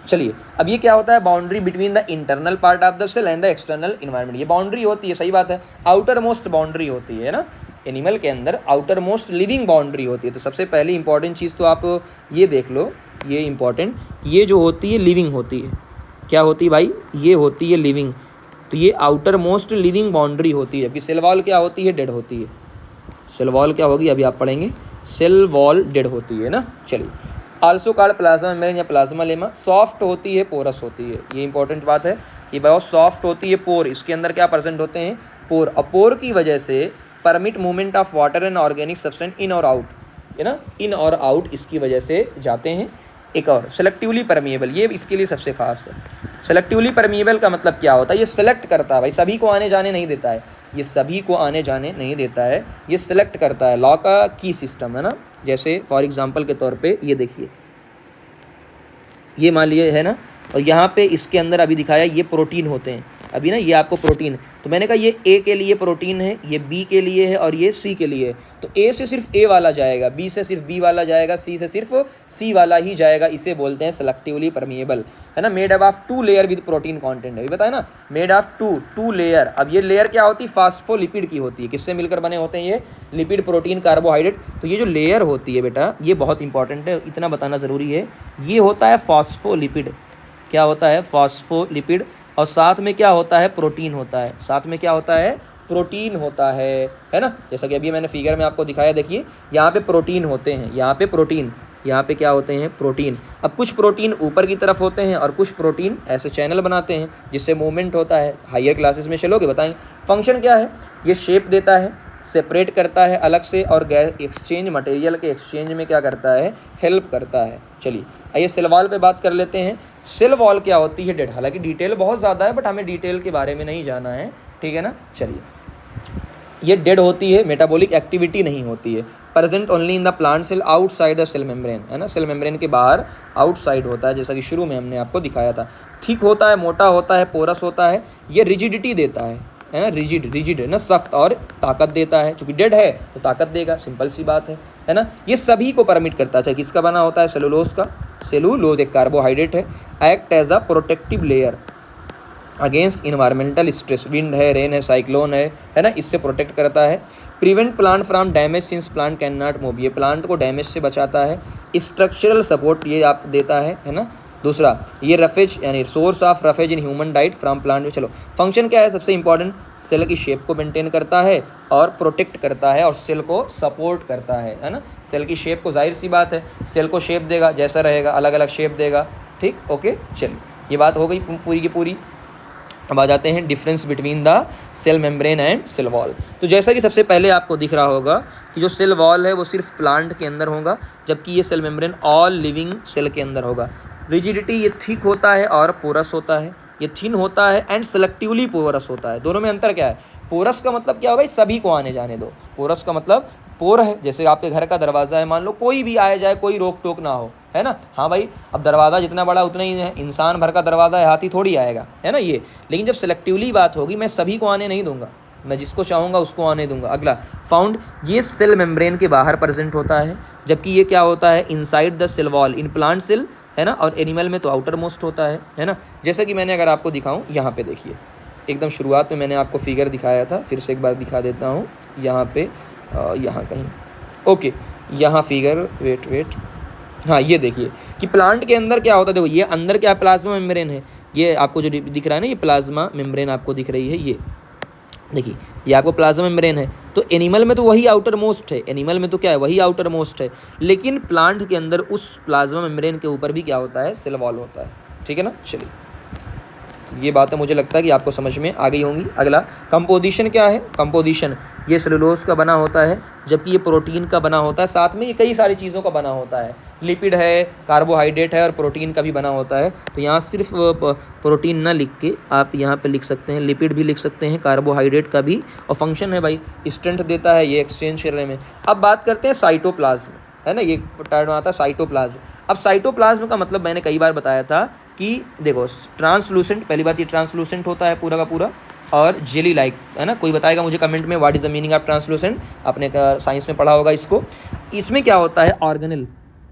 चलिए अब ये क्या होता है, boundary between the internal part of the cell and the external environment. ये बाउंड्री होती है, सही बात है, आउटर मोस्ट बाउंड्री होती है ना। एनिमल के अंदर आउटर मोस्ट लिविंग बाउंड्री होती है। तो सबसे पहली इंपॉर्टेंट चीज़ तो आप ये देख लो, ये इंपॉर्टेंट, ये जो होती है लिविंग होती है। क्या होती है भाई, ये होती है लिविंग। तो ये आउटर मोस्ट लिविंग बाउंड्री होती है, जबकि सेल वॉल क्या होती है, डेड होती है। सेल वॉल क्या होगी अभी आप पढ़ेंगे, सेल वॉल डेड होती है ना। चलिए आल्सो कॉल्ड प्लाज्मा मेम्ब्रेन या प्लाज्मा लेमा। सॉफ्ट होती है, पोरस होती है, ये इंपॉर्टेंट बात है, ये बहुत सॉफ्ट होती है। पोर, इसके अंदर क्या प्रेजेंट होते हैं, पोर। और पोर की वजह से permit movement of water and organic substance in और आउट, है ना, इन और आउट इसकी वजह से जाते हैं। एक और सेलेक्टिवली परमिएबल, ये इसके लिए सबसे खास है। सेलेक्टिवली परमिएबल का मतलब क्या होता है, ये सेलेक्ट करता है भाई, सभी को आने जाने नहीं देता है, ये सभी को आने जाने नहीं देता है, ये सेलेक्ट करता है। लॉ का की सिस्टम है ना, जैसे फॉर एग्जांपल के तौर पे ये देखिए, ये मान लिए है ना, और यहाँ पे इसके अंदर अभी दिखाया ये प्रोटीन होते हैं अभी ना, ये आपको प्रोटीन, तो मैंने कहा ये ए के लिए प्रोटीन है, ये बी के लिए है और ये सी के लिए है। तो ए से सिर्फ ए वाला जाएगा, बी से सिर्फ बी वाला जाएगा, सी से सिर्फ सी वाला ही जाएगा, इसे बोलते हैं सेलेक्टिवली परमिएबल, है ना। Made up of 2 layer with protein content, अभी बताया ना, मेड ऑफ 2 लेयर। अब ये लेयर क्या होती है, फास्फोलिपिड की होती है। किससे मिलकर बने होते हैं ये, लिपिड, प्रोटीन, कार्बोहाइड्रेट। तो ये जो लेयर होती है बेटा, ये बहुत इंपॉर्टेंट है, इतना बताना ज़रूरी है। ये होता है फॉस्फोलिपिड, क्या होता है, फॉस्फोलिपिड। और साथ में क्या होता है, प्रोटीन होता है, साथ में क्या होता है, प्रोटीन होता है ना। जैसा कि अभी मैंने फिगर में आपको दिखाया, देखिए यहाँ पे प्रोटीन होते हैं, यहाँ पे प्रोटीन, यहाँ पे क्या होते हैं, प्रोटीन। अब कुछ प्रोटीन ऊपर की तरफ होते हैं और कुछ प्रोटीन ऐसे चैनल बनाते हैं जिससे मूवमेंट होता है। हायर क्लासेस में चलोगे बताएंगे फंक्शन क्या है। ये शेप देता है, सेपरेट करता है अलग से, और गैस एक्सचेंज, मटेरियल के एक्सचेंज में क्या करता है, हेल्प करता है। चलिए आइए सेल वॉल पे बात कर लेते हैं। सेल वॉल क्या होती है, डेड, हालांकि डिटेल बहुत ज़्यादा है बट हमें डिटेल के बारे में नहीं जाना है, ठीक है ना। चलिए, ये डेड होती है, मेटाबॉलिक एक्टिविटी नहीं होती है। Present only in the plant cell outside the cell membrane, है ना, सेल मेम्ब्रेन के बाहर आउटसाइड होता है, जैसा कि शुरू में हमने आपको दिखाया था। थिक होता है, मोटा होता है, पोरस होता है। ये रिजिडिटी देता है ना, रिजिड है ना, सख्त, और ताकत देता है, चूंकि डेड है तो ताकत देगा, सिंपल सी बात है ना। ये सभी को परमिट करता है, चाहे किसका बना होता है, सेलुलोज का। सेलुलोज एक कार्बोहाइड्रेट है। Act as a protective layer against environmental stress, wind है, रेन है, साइक्लोन है ना, इससे प्रोटेक्ट करता है। Prevent plant from damage since plant can not move, ये प्लांट को डैमेज से बचाता है। स्ट्रक्चरल सपोर्ट ये आप देता है ना। दूसरा, ये रफेज यानी source of roughage in human diet from plant. चलो फंक्शन क्या है, सबसे इंपॉर्टेंट, सेल की शेप को मेंटेन करता है और प्रोटेक्ट करता है और सेल को सपोर्ट करता है ना। सेल की शेप को, जाहिर सी बात है, सेल को शेप देगा, जैसा रहेगा अलग अलग शेप देगा, ठीक, ओके। चलिए ये बात हो गई पूरी की पूरी। अब आ जाते हैं difference between the cell membrane and cell wall. तो जैसा कि सबसे पहले आपको दिख रहा होगा कि जो सेल वॉल है वो सिर्फ प्लांट के अंदर होगा, जबकि ये cell membrane all living cell के अंदर होगा। रिजिडिटी, ये थिक होता है और पोरस होता है, ये थिन होता है एंड सेलेक्टिवली पोरस होता है। दोनों में अंतर क्या है, पोरस का मतलब क्या है भाई, सभी को आने जाने दो। पोरस का मतलब पोर है, जैसे आपके घर का दरवाज़ा है, मान लो कोई भी आए जाए, कोई रोक टोक ना हो, है ना। हाँ भाई, अब दरवाज़ा जितना बड़ा उतना ही है, इंसान भर का दरवाज़ा है, हाथी थोड़ी आएगा, है ना ये। लेकिन जब सेलेक्टिवली बात होगी, मैं सभी को आने नहीं दूंगा, मैं जिसको चाहूँगा उसको आने दूंगा। अगला फाउंड, ये सेल मेम्ब्रेन के बाहर प्रेजेंट होता है, जबकि ये क्या होता है, inside the cell wall in plant cell, है ना, और एनिमल में तो आउटर मोस्ट होता है ना। जैसे कि मैंने अगर आपको दिखाऊँ, यहाँ पे देखिए, एकदम शुरुआत में मैंने आपको फिगर दिखाया था, फिर से एक बार दिखा देता हूँ, यहाँ पे यहाँ कहीं, ओके, यहाँ फिगर, वेट, हाँ ये देखिए कि प्लांट के अंदर क्या होता है। देखो ये अंदर क्या प्लाज्मा मेम्ब्रेन है, ये आपको जो दिख रहा है ना, ये प्लाज्मा मेम्ब्रेन आपको दिख रही है, ये देखिए, ये आपको प्लाज्मा मेम्ब्रेन है। तो एनिमल में तो वही आउटर मोस्ट है, एनिमल में तो क्या है, वही आउटर मोस्ट है, लेकिन प्लांट के अंदर उस प्लाज्मा मेम्ब्रेन के ऊपर भी क्या होता है, सेल वॉल होता है, ठीक है ना। चलिए, तो ये बातें मुझे लगता है कि आपको समझ में आ गई होंगी। अगला, कंपोजिशन क्या है, कंपोजिशन, ये सेलुलोज का बना होता है, जबकि ये प्रोटीन का बना होता है, साथ में ये कई सारी चीज़ों का बना होता है, लिपिड है, कार्बोहाइड्रेट है और प्रोटीन का भी बना होता है। तो यहाँ सिर्फ प्रोटीन ना लिख के आप यहाँ पे लिख सकते हैं, लिपिड भी लिख सकते हैं, कार्बोहाइड्रेट का भी, और फंक्शन है भाई, स्ट्रेंथ देता है ये एक्सचेंज करने में। अब बात करते हैं साइटोप्लाज्म, है ना, ये टर्म आता है साइटोप्लाज्म। अब साइटोप्लाज्म का मतलब मैंने कई बार बताया था कि देखो, ट्रांसलूसेंट, पहली बात ये ट्रांसलूसेंट होता है पूरा का पूरा, और जेली लाइक, है ना। कोई बताएगा मुझे कमेंट में, what is the meaning of translucent, आपने साइंस में पढ़ा होगा इसको। इसमें क्या होता है, ऑर्गेनेल,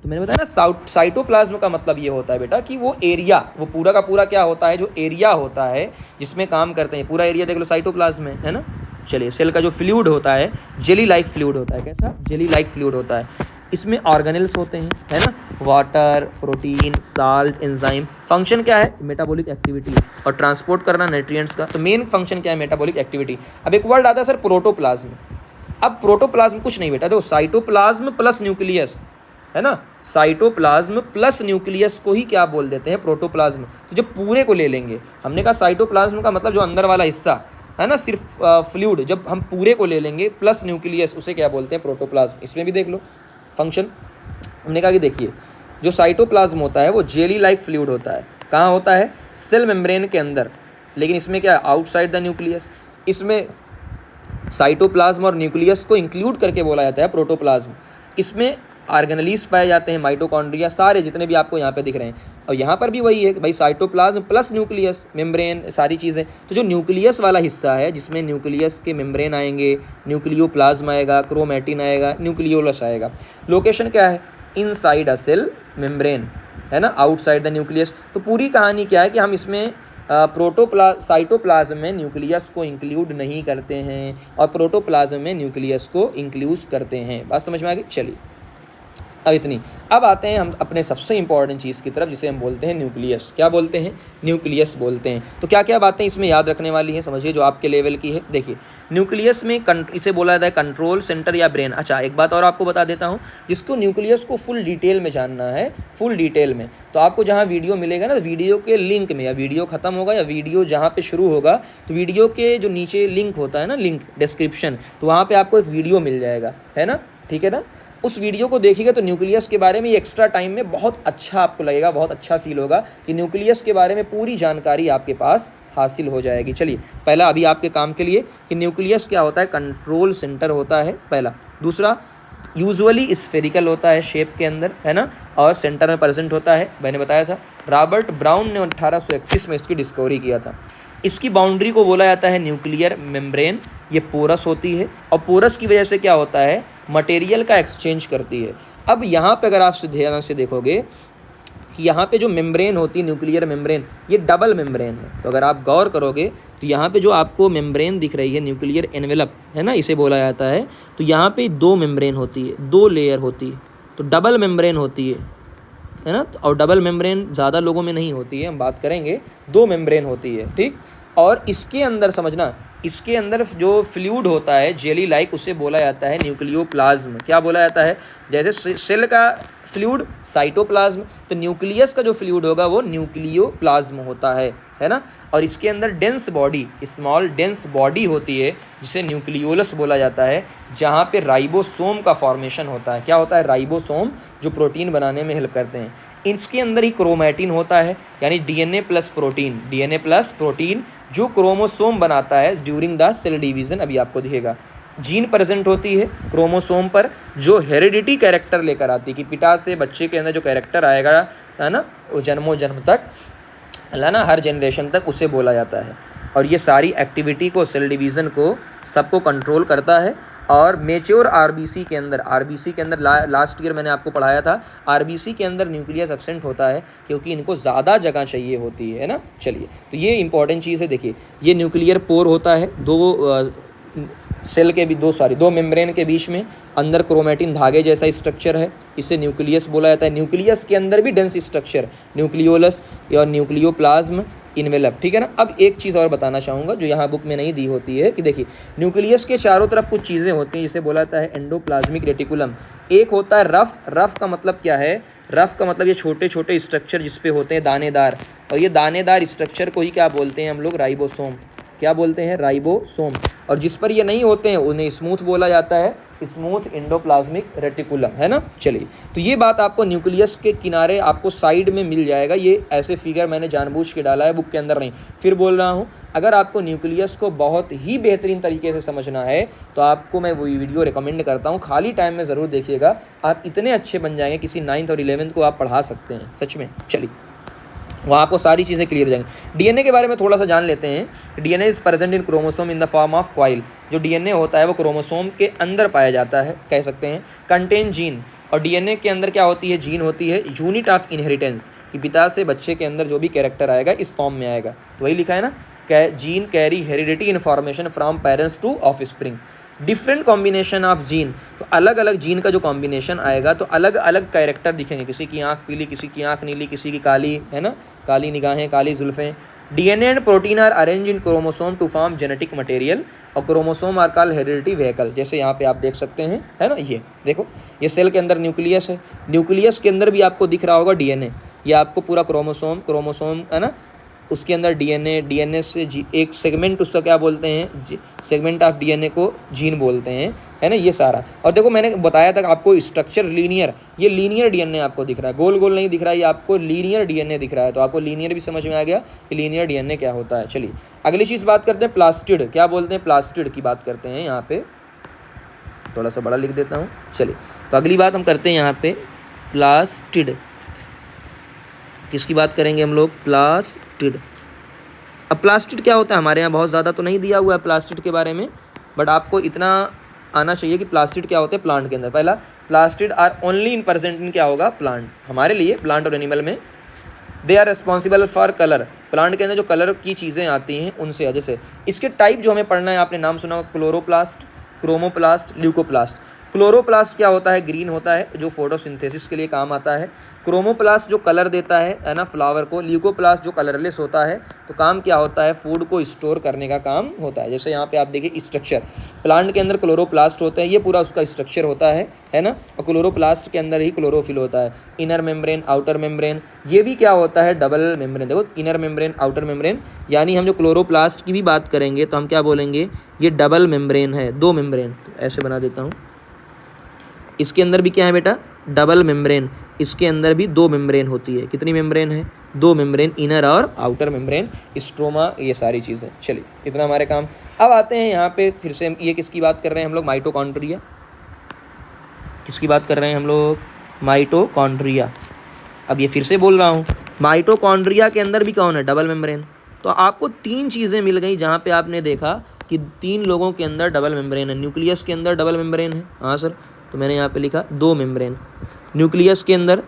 तो मैंने बताया ना, साइटोप्लाज्म का मतलब ये होता है बेटा कि वो एरिया, वो पूरा का पूरा क्या होता है, जो एरिया होता है जिसमें काम करते हैं, पूरा एरिया देख लो साइटोप्लाज्म है ना। चलिए, सेल का जो फ्लूइड होता है, जेली लाइक फ्लूइड होता है, कैसा, जेली लाइक फ्लूइड होता है। इसमें ऑर्गेनेल्स होते हैं, है ना, water, protein, salt, enzyme. Function क्या है, मेटाबॉलिक एक्टिविटी और ट्रांसपोर्ट करना न्यूट्रिएंट्स का। तो मेन फंक्शन क्या है, मेटाबॉलिक एक्टिविटी। अब एक वर्ड आता है सर, प्रोटोप्लाज्म। अब प्रोटोप्लाज्म कुछ नहीं बेटा, देखो, साइटोप्लाज्म प्लस न्यूक्लियस, है ना। साइटोप्लाज्म प्लस न्यूक्लियस को ही क्या बोल देते हैं, प्रोटोप्लाज्म। तो जब पूरे को ले लेंगे, हमने कहा साइटोप्लाज्म का मतलब जो अंदर वाला हिस्सा है ना, सिर्फ फ्लूइड, जब हम पूरे को ले लेंगे प्लस न्यूक्लियस, उसे क्या बोलते हैं, प्रोटोप्लाज्म। इसमें भी देख लो फंक्शन। हमने कहा कि देखिए जो साइटोप्लाज्म होता है वो जेली लाइक फ्लूइड होता है। कहाँ होता है, सेल मेम्ब्रेन के अंदर, लेकिन इसमें क्या, आउटसाइड द न्यूक्लियस। इसमें साइटोप्लाज्म और न्यूक्लियस को इंक्लूड करके बोला जाता है प्रोटोप्लाज्म। इसमें ऑर्गेनेलीज पाए जाते हैं, माइटोकॉन्ड्रिया, सारे जितने भी आपको यहाँ पे दिख रहे हैं। और यहाँ पर भी वही है कि भाई साइटोप्लाज्म प्लस न्यूक्लियस, मेम्ब्रेन, सारी चीज़ें। तो जो न्यूक्लियस वाला हिस्सा है जिसमें न्यूक्लियस के मेम्ब्रेन आएंगे, न्यूक्लियोप्लाज्म आएगा, क्रोमैटिन आएगा, न्यूक्लियोलस आएगा। लोकेशन क्या है, इनसाइड अ सेल मेम्ब्रेन, है ना, आउटसाइड द न्यूक्लियस। तो पूरी कहानी क्या है कि हम इसमें साइटोप्लाज्म में न्यूक्लियस को इंक्लूड नहीं करते हैं और प्रोटोप्लाज्म में न्यूक्लियस को इंक्लूड करते हैं। बात समझ में आ गई। चलिए अब इतनी। अब आते हैं हम अपने सबसे इंपॉर्टेंट चीज़ की तरफ, जिसे हम बोलते हैं न्यूक्लियस। क्या बोलते हैं, न्यूक्लियस बोलते हैं। तो क्या क्या बातें इसमें याद रखने वाली हैं, समझिए, जो आपके लेवल की है। देखिए न्यूक्लियस में इसे बोला जाता है कंट्रोल सेंटर या ब्रेन। अच्छा एक बात और आपको बता देता हूँ, जिसको न्यूक्लियस को फुल डिटेल में जानना है, फुल डिटेल में, तो आपको जहाँ वीडियो मिलेगा ना, वीडियो के लिंक में, या वीडियो खत्म होगा या वीडियो जहाँ पे शुरू होगा, तो वीडियो के जो नीचे लिंक होता है ना, लिंक डिस्क्रिप्शन, तो वहाँ पे आपको एक वीडियो मिल जाएगा, है ना, ठीक है ना। उस वीडियो को देखिएगा तो न्यूक्लियस के बारे में एक्स्ट्रा टाइम में बहुत अच्छा आपको लगेगा, बहुत अच्छा फील होगा कि न्यूक्लियस के बारे में पूरी जानकारी आपके पास हासिल हो जाएगी। चलिए पहला अभी आपके काम के लिए कि न्यूक्लियस क्या होता है, कंट्रोल सेंटर होता है पहला। दूसरा, यूजुअली स्फेरिकल होता है शेप के अंदर, है ना, और सेंटर में प्रेजेंट होता है। मैंने बताया था रॉबर्ट ब्राउन ने 1831 में इसकी डिस्कवरी किया था। इसकी बाउंड्री को बोला जाता है न्यूक्लियर मेम्ब्रेन। ये पोरस होती है और पोरस की वजह से क्या होता है, मटेरियल का एक्सचेंज करती है। अब यहाँ पे अगर आप ध्यान से देखोगे कि यहाँ पे जो मेम्ब्रेन होती है, न्यूक्लियर मेम्ब्रेन, ये डबल मेम्ब्रेन है। तो अगर आप गौर करोगे तो यहाँ पे जो आपको मेम्ब्रेन दिख रही है, न्यूक्लियर एनवेलप, है ना, इसे बोला जाता है। तो यहाँ पे 2 मेम्ब्रेन होती है, 2 लेयर होती है, तो डबल मेम्ब्रेन होती है ना। और डबल मेम्ब्रेन ज़्यादा लोगों में नहीं होती है, हम बात करेंगे, 2 मेम्ब्रेन होती है, ठीक। और इसके अंदर समझना, इसके अंदर जो फ्लूइड होता है जेली लाइक, उसे बोला जाता है न्यूक्लियोप्लाज्म। क्या बोला जाता है, जैसे सेल का फ्लूइड साइटोप्लाज्म, तो न्यूक्लियस का जो फ्लूइड होगा वो न्यूक्लियोप्लाज्म होता है ना। और इसके अंदर dense body, small dense body होती है, जिसे न्यूक्लियोलस बोला जाता है, जहाँ पे राइबोसोम का फॉर्मेशन होता है। क्या होता है, राइबोसोम, जो प्रोटीन बनाने में हेल्प करते हैं। इसके अंदर ही क्रोमैटिन होता है, यानी DNA plus protein, DNA plus protein जो क्रोमोसोम बनाता है ड्यूरिंग द सेल डिवीज़न। अभी आपको दिखेगा जीन प्रेजेंट होती है क्रोमोसोम पर, जो हेरिडिटी कैरेक्टर लेकर आती है कि पिता से बच्चे के अंदर जो कैरेक्टर आएगा, है ना, वो जन्मों जन्म तक, है ना, हर जनरेशन तक, उसे बोला जाता है। और ये सारी एक्टिविटी को, सेल डिवीज़न को, सबको कंट्रोल करता है। और मेच्योर आरबीसी के अंदर, आरबीसी के अंदर लास्ट ईयर मैंने आपको पढ़ाया था, आरबीसी के अंदर न्यूक्लियस एब्सेंट होता है क्योंकि इनको ज़्यादा जगह चाहिए होती है ना। चलिए तो ये इंपॉर्टेंट चीज़ है। देखिए ये न्यूक्लियर पोर होता है, दो सेल के भी, दो मेम्ब्रेन के बीच में अंदर क्रोमैटिन धागे जैसा स्ट्रक्चर है, इसे न्यूक्लियस बोला जाता है। न्यूक्लियस के अंदर भी डेंस स्ट्रक्चर, न्यूक्लियोलस या न्यूक्लियोप्लाज्म इनवेलप, ठीक है ना। अब एक चीज़ और बताना चाहूँगा जो यहाँ बुक में नहीं दी होती है, कि देखिए न्यूक्लियस के चारों तरफ कुछ चीज़ें होती हैं, जिसे बोला जाता है एंडोप्लाज्मिक रेटिकुलम। एक होता है रफ, रफ का मतलब क्या है, रफ का मतलब ये छोटे छोटे स्ट्रक्चर जिस पे होते हैं दानेदार, और ये दानेदार स्ट्रक्चर को ही क्या बोलते हैं हम लोग, राइबोसोम। क्या बोलते हैं, राइबोसोम। और जिस पर ये नहीं होते हैं उन्हें स्मूथ बोला जाता है, स्मूथ एंडोप्लाज्मिक रेटिकुलम, है ना। चलिए तो ये बात आपको न्यूक्लियस के किनारे आपको साइड में मिल जाएगा। ये ऐसे फिगर मैंने जानबूझ के डाला है, बुक के अंदर नहीं। फिर बोल रहा हूँ, अगर आपको न्यूक्लियस को बहुत ही बेहतरीन तरीके से समझना है तो आपको मैं वो वीडियो रिकमेंड करता हूँ, खाली टाइम में ज़रूर देखिएगा। आप इतने अच्छे बन जाएंगे, किसी 9th और 11th को आप पढ़ा सकते हैं सच में। चलिए वहाँ आपको सारी चीज़ें क्लियर हो जाएंगी। डीएनए के बारे में थोड़ा सा जान लेते हैं। DNA is present in chromosome in the form of coil. जो डीएनए होता है वो क्रोमोसोम के अंदर पाया जाता है, कह सकते हैं। कंटेन जीन, और डीएनए के अंदर क्या होती है, जीन होती है, यूनिट ऑफ इनहेरिटेंस, कि पिता से बच्चे के अंदर जो भी कैरेक्टर आएगा इस फॉर्म में आएगा। तो वही लिखा है ना, gene carry heredity information from parents to offspring. Different combination of gene, तो अलग अलग जीन का जो कॉम्बिनेशन आएगा तो अलग अलग कैरेक्टर दिखेंगे। किसी की आंख पीली, किसी की आंख नीली, किसी की काली, है ना, काली निगाहें, काली जुल्फ़ें, DNA and protein are arrange in chromosome to form genetic material और chromosome are called heredity vehicle. जैसे यहाँ पे आप देख सकते हैं, है ना, ये देखो, ये सेल के अंदर न्यूक्लियस है, न्यूक्लियस के अंदर भी आपको दिख रहा होगा डीएनए, ये आपको पूरा क्रोमोसोम है ना, उसके अंदर डीएनए से एक सेगमेंट, उसका क्या बोलते हैं, सेगमेंट ऑफ डीएनए को जीन बोलते हैं, है ना, ये सारा। और देखो मैंने बताया था आपको स्ट्रक्चर लीनियर, ये लीनियर डीएनए आपको दिख रहा है, गोल गोल नहीं दिख रहा है, ये आपको लीनियर डीएनए दिख रहा है। तो आपको लीनियर भी समझ में आ गया कि लीनियर डीएनए क्या होता है। चलिए अगली चीज़ बात करते हैं, प्लास्टिड। क्या बोलते हैं, प्लास्टिड की बात करते हैं। यहाँ पे थोड़ा सा बड़ा लिख देता हूँ। चलिए तो अगली बात हम करते हैं यहाँ पे प्लास्टिड। किसकी बात करेंगे हम लोग, प्लास्टिड। अब प्लास्टिड क्या होता है, हमारे यहाँ बहुत ज़्यादा तो नहीं दिया हुआ है प्लास्टिड के बारे में, बट आपको इतना आना चाहिए कि प्लास्टिड क्या होते हैं प्लांट के अंदर। पहला, plastid are only in present in क्या होगा, प्लांट, हमारे लिए प्लांट और एनिमल में। They are responsible for colour, plant के अंदर जो कलर की चीज़ें आती हैं उनसे। जैसे इसके टाइप जो हमें पढ़ना है, आपने नाम सुना होगा, क्लोरोप्लास्ट, क्रोमोप्लास्ट, ल्यूकोप्लास्ट। क्लोरोप्लास्ट क्या होता है, ग्रीन होता है, जो फोटोसिंथेसिस के लिए काम आता है। क्रोमोप्लास्ट जो कलर देता है ना फ्लावर को। ल्यूकोप्लास्ट जो कलरलेस होता है, तो काम क्या होता है, फूड को स्टोर करने का काम होता है। जैसे यहाँ पे आप देखिए स्ट्रक्चर, प्लांट के अंदर क्लोरोप्लास्ट होते हैं, ये पूरा उसका स्ट्रक्चर होता है ना। और क्लोरोप्लास्ट के अंदर ही क्लोरोफिल होता है। इनर मेम्ब्रेन, आउटर मेम्ब्रेन, ये भी क्या होता है, डबल मेम्ब्रेन। देखो इनर मेम्ब्रेन, आउटर मेम्ब्रेन, यानी हम जो क्लोरोप्लास्ट की भी बात करेंगे तो हम क्या बोलेंगे, ये डबल मेम्ब्रेन है, दो मेम्ब्रेन। तो ऐसे बना देता हूँ, इसके अंदर भी क्या है बेटा, डबल मेम्ब्रेन। इसके अंदर भी दो मेम्ब्रेन होती है। कितनी मेम्ब्रेन है, दो मेम्ब्रेन, इनर और आउटर मेम्ब्रेन, स्ट्रोमा, ये सारी चीज़ें। चलिए इतना हमारे काम। अब आते हैं यहाँ पे फिर से, ये किसकी बात कर रहे हैं हम लोग, माइटोकॉन्ड्रिया। किसकी बात कर रहे हैं हम लोग, माइटोकॉन्ड्रिया। अब ये फिर से बोल रहा हूँ, माइटोकॉन्ड्रिया के अंदर भी कौन है, डबल मेम्ब्रेन। तो आपको तीन चीज़ें मिल गई जहाँ पे आपने देखा कि तीन लोगों के अंदर डबल मेम्ब्रेन है। न्यूक्लियस के अंदर डबल मेम्ब्रेन है, हाँ सर, तो मैंने यहाँ पे लिखा दो मेम्ब्रेन, न्यूक्लियस के अंदर,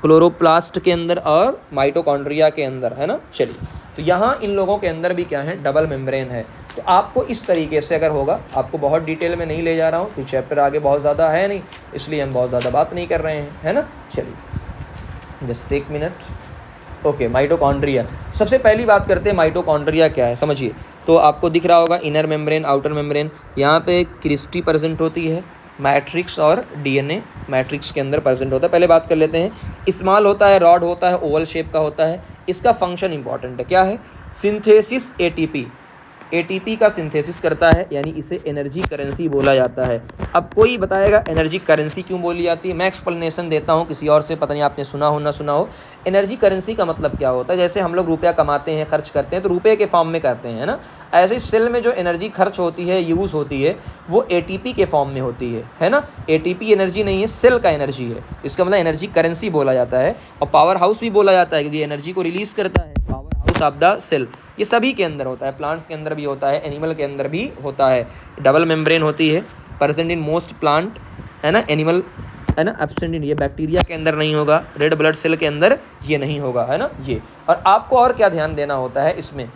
क्लोरोप्लास्ट के अंदर और माइटोकॉन्ड्रिया के अंदर, है ना। चलिए तो यहाँ इन लोगों के अंदर भी क्या है, डबल मेम्ब्रेन है। तो आपको इस तरीके से अगर होगा, आपको बहुत डिटेल में नहीं ले जा रहा हूँ क्योंकि चैप्टर आगे बहुत ज़्यादा है नहीं, इसलिए हम बहुत ज़्यादा बात नहीं कर रहे हैं, है ना। चलिए जस्ट एक मिनट। Okay, mitochondria. सबसे पहली बात करते हैं माइटोकॉन्ड्रिया क्या है, समझिए। तो आपको दिख रहा होगा इनर मेम्ब्रेन, आउटर मेम्ब्रेन, यहाँ पे क्रिस्टी प्रेजेंट होती है, मैट्रिक्स और डीएनए मैट्रिक्स के अंदर प्रेजेंट होता है। पहले बात कर लेते हैं। स्मॉल होता है, रॉड होता है, ओवल शेप का होता है। इसका फंक्शन इंपॉर्टेंट है, क्या है, सिंथेसिस एटीपी, एटीपी का सिंथेसिस करता है, यानी इसे एनर्जी करेंसी बोला जाता है। अब कोई बताएगा एनर्जी करेंसी क्यों बोली जाती है, मैं एक्सप्लेनेशन देता हूँ, किसी और से पता नहीं आपने सुना हो ना सुना हो। एनर्जी करेंसी का मतलब क्या होता है, जैसे हम लोग रुपया कमाते हैं, खर्च करते हैं, तो रुपये के फॉर्म में करते हैं, है ना। ऐसे ही सेल में जो एनर्जी खर्च होती है, यूज़ होती है, वो एटीपी के फॉर्म में होती है ना। एटीपी एनर्जी नहीं है, सेल का एनर्जी है, इसका मतलब एनर्जी करेंसी बोला जाता है। और पावर हाउस भी बोला जाता है क्योंकि एनर्जी को रिलीज़ करता है, power house of the cell. ये सभी के अंदर होता है, प्लांट्स के अंदर भी होता है, एनिमल के अंदर भी होता है। डबल मेम्ब्रेन होती है, प्रेजेंट इन मोस्ट प्लांट, है ना, एनिमल, है ना, एब्सेंट इन, ये बैक्टीरिया के अंदर नहीं होगा, रेड ब्लड सेल के अंदर ये नहीं होगा, है ना ये। और आपको और क्या ध्यान देना होता है इसमें,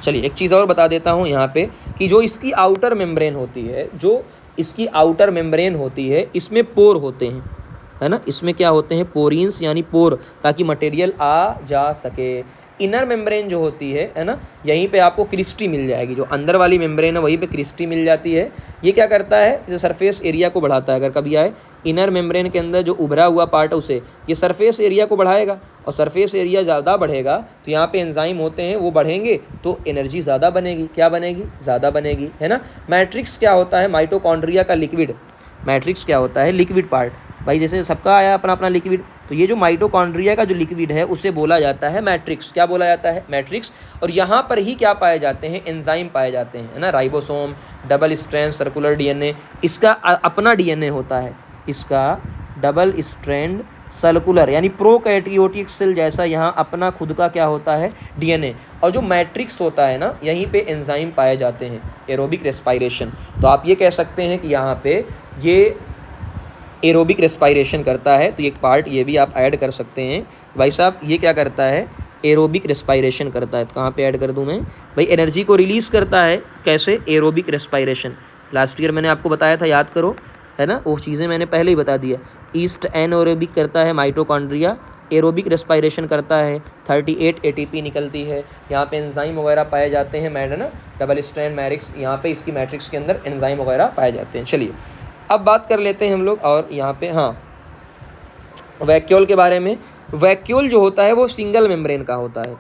चलिए एक चीज़ और बता देता हूँ यहाँ पे, कि जो इसकी आउटर मेम्ब्रेन होती है, जो इसकी आउटर मेम्ब्रेन होती है, इसमें पोर होते हैं, है ना। इसमें क्या होते हैं, पोरिन्स, यानी पोर, ताकि मटेरियल आ जा सके। इनर मेम्ब्रेन जो होती है ना, यहीं पे आपको क्रिस्टी मिल जाएगी, जो अंदर वाली मेम्ब्रेन है वहीं पे क्रिस्टी मिल जाती है। ये क्या करता है, जैसे सरफेस एरिया को बढ़ाता है। अगर कभी आए इनर मेम्ब्रेन के अंदर जो उभरा हुआ पार्ट है, उसे ये सरफेस एरिया को बढ़ाएगा, और सरफेस एरिया ज़्यादा बढ़ेगा तो यहाँ पे एंजाइम होते हैं, वो बढ़ेंगे तो एनर्जी ज़्यादा बनेगी। क्या बनेगी, ज़्यादा बनेगी, है ना। मैट्रिक्स क्या होता है, माइटोकॉन्ड्रिया का लिक्विड। मैट्रिक्स क्या होता है, लिक्विड पार्ट। भाई जैसे सबका आया अपना अपना लिक्विड, तो ये जो माइटोकॉन्ड्रिया का जो लिक्विड है उसे बोला जाता है मैट्रिक्स। क्या बोला जाता है, मैट्रिक्स। और यहाँ पर ही क्या पाए जाते हैं, एंजाइम पाए जाते हैं, है ना। Ribosome, double strand circular DNA, इसका अपना डीएनए होता है, इसका डबल स्ट्रैंड सर्कुलर, यानी प्रोकैरियोटिक सेल जैसा यहाँ अपना खुद का क्या होता है, डीएनए। और जो मैट्रिक्स होता है ना, यहीं पे एंजाइम पाए जाते हैं, एरोबिक रेस्पायरेशन। तो आप ये कह सकते हैं कि यहाँ पे ये एरोबिक रेस्पायरेशन करता है, तो एक पार्ट ये भी आप ऐड कर सकते हैं भाई साहब। ये क्या करता है, एरोबिक रेस्पायरेशन करता है। तो कहाँ पे ऐड कर दूँ मैं भाई, एनर्जी को रिलीज़ करता है, कैसे, एरोबिक रेस्पायरेशन। लास्ट ईयर मैंने आपको बताया था, याद करो, है ना, वो चीज़ें मैंने पहले ही बता दिया। ईस्ट एनएरोबिक करता है माइटोकॉन्ड्रिया, एरोबिक रेस्पायरेशन करता है, 38 ATP निकलती है। यहाँ पे एंजाइम वगैरह पाए जाते हैं, है ना, डबल स्ट्रैंड मैट्रिक्स, यहाँ पे इसकी मैट्रिक्स के अंदर एंजाइम वगैरह पाए जाते हैं। चलिए अब बात कर लेते हैं हम लोग, और यहाँ पे हाँ वैक्यूल के बारे में। वैक्यूल जो होता है वो सिंगल मेम्ब्रेन का होता है।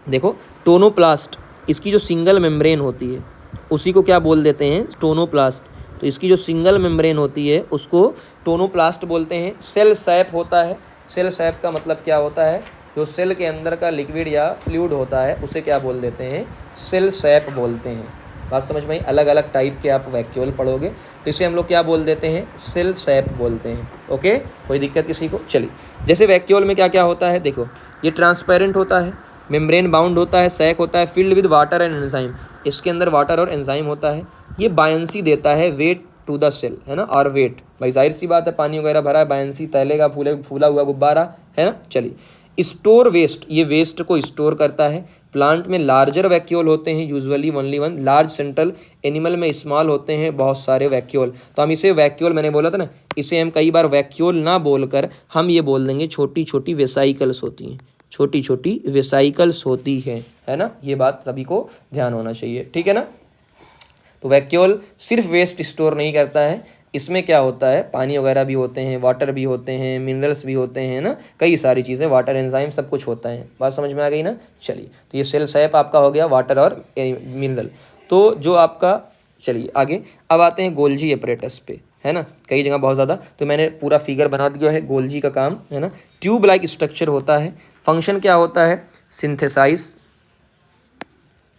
देखो टोनोप्लास्ट, इसकी जो सिंगल मेम्ब्रेन होती है उसी को क्या बोल देते हैं, टोनोप्लास्ट। तो इसकी जो सिंगल मेम्ब्रेन होती है उसको टोनोप्लास्ट बोलते हैं। सेल सैप होता है। सेल सैप का मतलब क्या होता है, जो सेल के अंदर का लिक्विड या फ्लूइड होता है उसे क्या बोल देते हैं, सेल सैप बोलते हैं। बात समझ में आई? अलग अलग टाइप के आप वैक्यूल पढ़ोगे तो इसे हम लोग क्या बोल देते हैं, सेल सैप बोलते हैं। ओके, कोई दिक्कत किसी को? चलिए, जैसे वैक्यूल में क्या क्या होता है, देखो ये ट्रांसपेरेंट होता है, मेम्ब्रेन बाउंड होता है, सैक होता है, filled with water and enzyme, इसके अंदर वाटर और एंजाइम होता है। ये बायंसी देता है वेट टू द सेल, है ना, और वेट, भाई जाहिर सी बात है पानी वगैरह भरा है, बायंसी तैलेगा, फूला हुआ गुब्बारा, है ना। चलिए, स्टोर वेस्ट, ये वेस्ट को स्टोर करता है। प्लांट में लार्जर वैक्यूल होते हैं, usually only one, large central, animal में स्मॉल होते हैं बहुत सारे वैक्यूल। तो हम इसे वैक्यूल, मैंने बोला था ना, इसे हम कई बार वैक्यूल ना बोलकर हम ये बोल देंगे छोटी छोटी वेसाइकल्स होती हैं, छोटी छोटी वेसाइकल्स होती हैं, है ना। ये बात सभी को ध्यान होना चाहिए, ठीक है ना। तो वैक्यूल सिर्फ वेस्ट स्टोर नहीं करता है, इसमें क्या होता है, पानी वगैरह भी होते हैं, वाटर भी होते हैं, मिनरल्स भी होते हैं ना, कई सारी चीज़ें, वाटर एंजाइम सब कुछ होता है। बात समझ में आ गई ना। चलिए, तो ये सेल सैप आपका हो गया, वाटर और मिनरल। तो जो आपका, चलिए आगे अब आते हैं गोल्जी एपरेटस पे, है ना, कई जगह बहुत ज़्यादा, तो मैंने पूरा फिगर बना दिया है गोल्जी का काम, है ना। ट्यूब लाइक स्ट्रक्चर होता है। फंक्शन क्या होता है, सिंथेसाइज,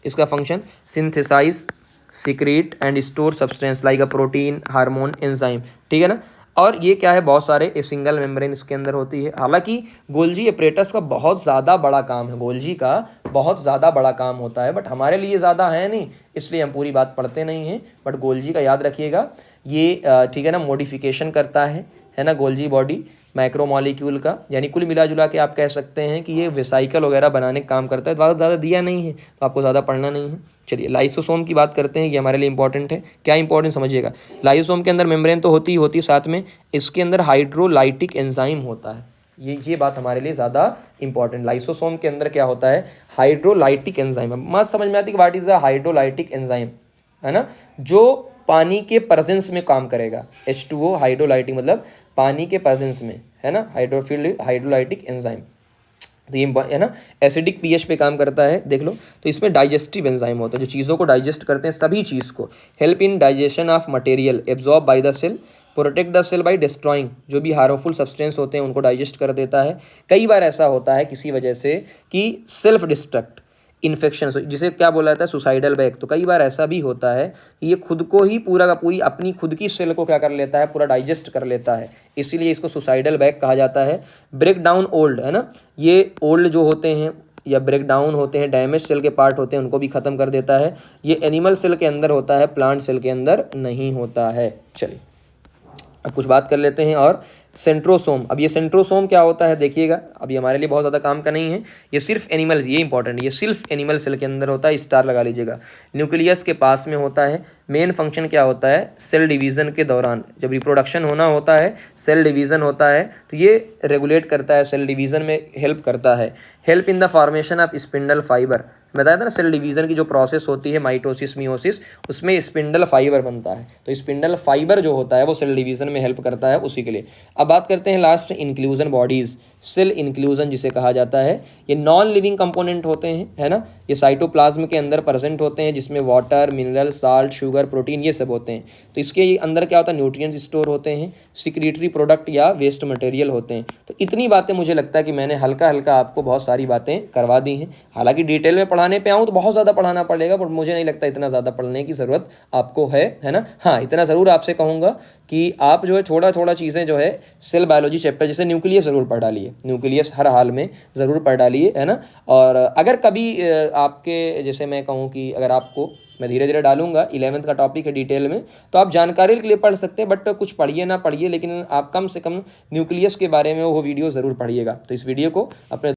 इसका function synthesize, secrete and store substance like a protein, hormone, enzyme, ठीक है ना। और ये क्या है, बहुत सारे सिंगल मेम्ब्रेन इसके अंदर होती है। हालांकि गोल्जी एपरेटस का बहुत ज़्यादा बड़ा काम है, गोल्जी का बहुत ज़्यादा बड़ा काम होता है, बट हमारे लिए ज़्यादा है नहीं, इसलिए हम पूरी बात पढ़ते नहीं हैं। बट गोल्जी का याद रखिएगा, ये ठीक है ना, मॉडिफिकेशन करता है ना, गोल्जी बॉडी माइक्रोमॉलिक्यूल का, यानी कुल मिला जुला के आप कह सकते हैं कि ये वेसाइकल वगैरह बनाने का काम करता है। बहुत ज़्यादा दिया नहीं है तो आपको ज़्यादा पढ़ना नहीं है। चलिए, लाइसोसोम की बात करते हैं, ये हमारे लिए इंपॉर्टेंट है। क्या इंपॉर्टेंट समझिएगा, लाइसोसोम के अंदर मेम्ब्रेन तो होती ही होती, साथ में इसके अंदर हाइड्रोलाइटिक एंजाइम होता है। ये बात हमारे लिए ज़्यादा इंपॉर्टेंट, लाइसोसोम के अंदर क्या होता है, हाइड्रोलाइटिक एंजाइम। मत समझ में आती कि what is the hydrolytic enzyme, है ना, जो पानी के प्रेजेंस में काम करेगा। H2O हाइड्रोलाइटिक मतलब पानी के प्रेजेंस में, है ना, हाइड्रोफिल्ड हाइड्रोलाइटिक एंजाइम। तो ये है ना, एसिडिक पीएच पे काम करता है, देख लो। तो इसमें डाइजेस्टिव एंजाइम होता है, जो चीज़ों को डाइजेस्ट करते हैं, सभी चीज़ को, help in digestion of material, absorb by the cell, protect the cell by destroying, जो भी हार्मफुल सब्सटेंस होते हैं उनको डाइजेस्ट कर देता है। कई बार ऐसा होता है किसी वजह से कि सेल्फ डिस्ट्रक्ट इन्फेक्शन, जिसे क्या बोला जाता है, सुसाइडल बैक। तो कई बार ऐसा भी होता है कि ये खुद को ही पूरा का पूरी अपनी खुद की सेल को क्या कर लेता है, पूरा डाइजेस्ट कर लेता है, इसीलिए इसको सुसाइडल बैक कहा जाता है। ब्रेक डाउन ओल्ड, है ना, ये ओल्ड जो होते हैं या ब्रेक डाउन होते हैं, डैमेज सेल के पार्ट होते हैं, उनको भी ख़त्म कर देता है। ये एनिमल सेल के अंदर होता है, प्लांट सेल के अंदर नहीं होता है। चलिए, अब कुछ बात कर लेते हैं। और सेंट्रोसोम, अब ये सेंट्रोसोम क्या होता है देखिएगा, अभी हमारे लिए बहुत ज़्यादा काम का नहीं है, ये सिर्फ एनिमल, ये इंपॉर्टेंट है, ये सिर्फ एनिमल सेल के अंदर होता है, स्टार लगा लीजिएगा, न्यूक्लियस के पास में होता है। मेन फंक्शन क्या होता है, सेल डिवीज़न के दौरान जब रिप्रोडक्शन होना होता है, सेल डिवीज़न होता है, तो ये रेगुलेट करता है, सेल डिवीज़न में हेल्प करता है। Help in the formation of spindle fibre, बताया था ना, सेल डिवीज़न की जो प्रोसेस होती है, माइटोसिस मियोसिस, उसमें स्पिंडल फाइबर बनता है। तो स्पिंडल फाइबर जो होता है वो सेल डिवीज़न में हेल्प करता है, उसी के लिए। अब बात करते हैं last, inclusion bodies, cell inclusion जिसे कहा जाता है। ये नॉन लिविंग कंपोनेंट होते हैं, है ना, ये साइटोप्लाज्म के अंदर प्रेजेंट होते हैं, जिसमें water, mineral, salt, sugar, protein, ये सब होते हैं। तो इसके अंदर क्या होता है, न्यूट्रिएंट्स स्टोर होते हैं, सिक्रीटरी प्रोडक्ट या वेस्ट मटेरियल होते हैं। तो इतनी बातें मुझे लगता है कि मैंने हल्का हल्का आपको बहुत सारी बातें करवा दी हैं। हालांकि डिटेल में पढ़ाने पे आऊँ तो बहुत ज़्यादा पढ़ाना पड़ेगा, बट मुझे नहीं लगता इतना ज़्यादा पढ़ने की ज़रूरत आपको है ना। हाँ, इतना ज़रूर आपसे कहूँगा कि आप जो है थोड़ा थोड़ा चीज़ें जो है सेल बायोलॉजी चैप्टर, जैसे न्यूक्लियस ज़रूर पढ़ डालिए, न्यूक्लियस हर हाल में ज़रूर पढ़ डालिए, है ना। और अगर कभी आपके, जैसे मैं कहूँ कि अगर आपको, मैं धीरे धीरे डालूंगा, 11th का टॉपिक है डिटेल में, तो आप जानकारी के लिए पढ़ सकते हैं, बट कुछ पढ़िए ना पढ़िए, लेकिन आप कम से कम न्यूक्लियस के बारे में वो वीडियो ज़रूर पढ़िएगा। तो इस वीडियो को अपने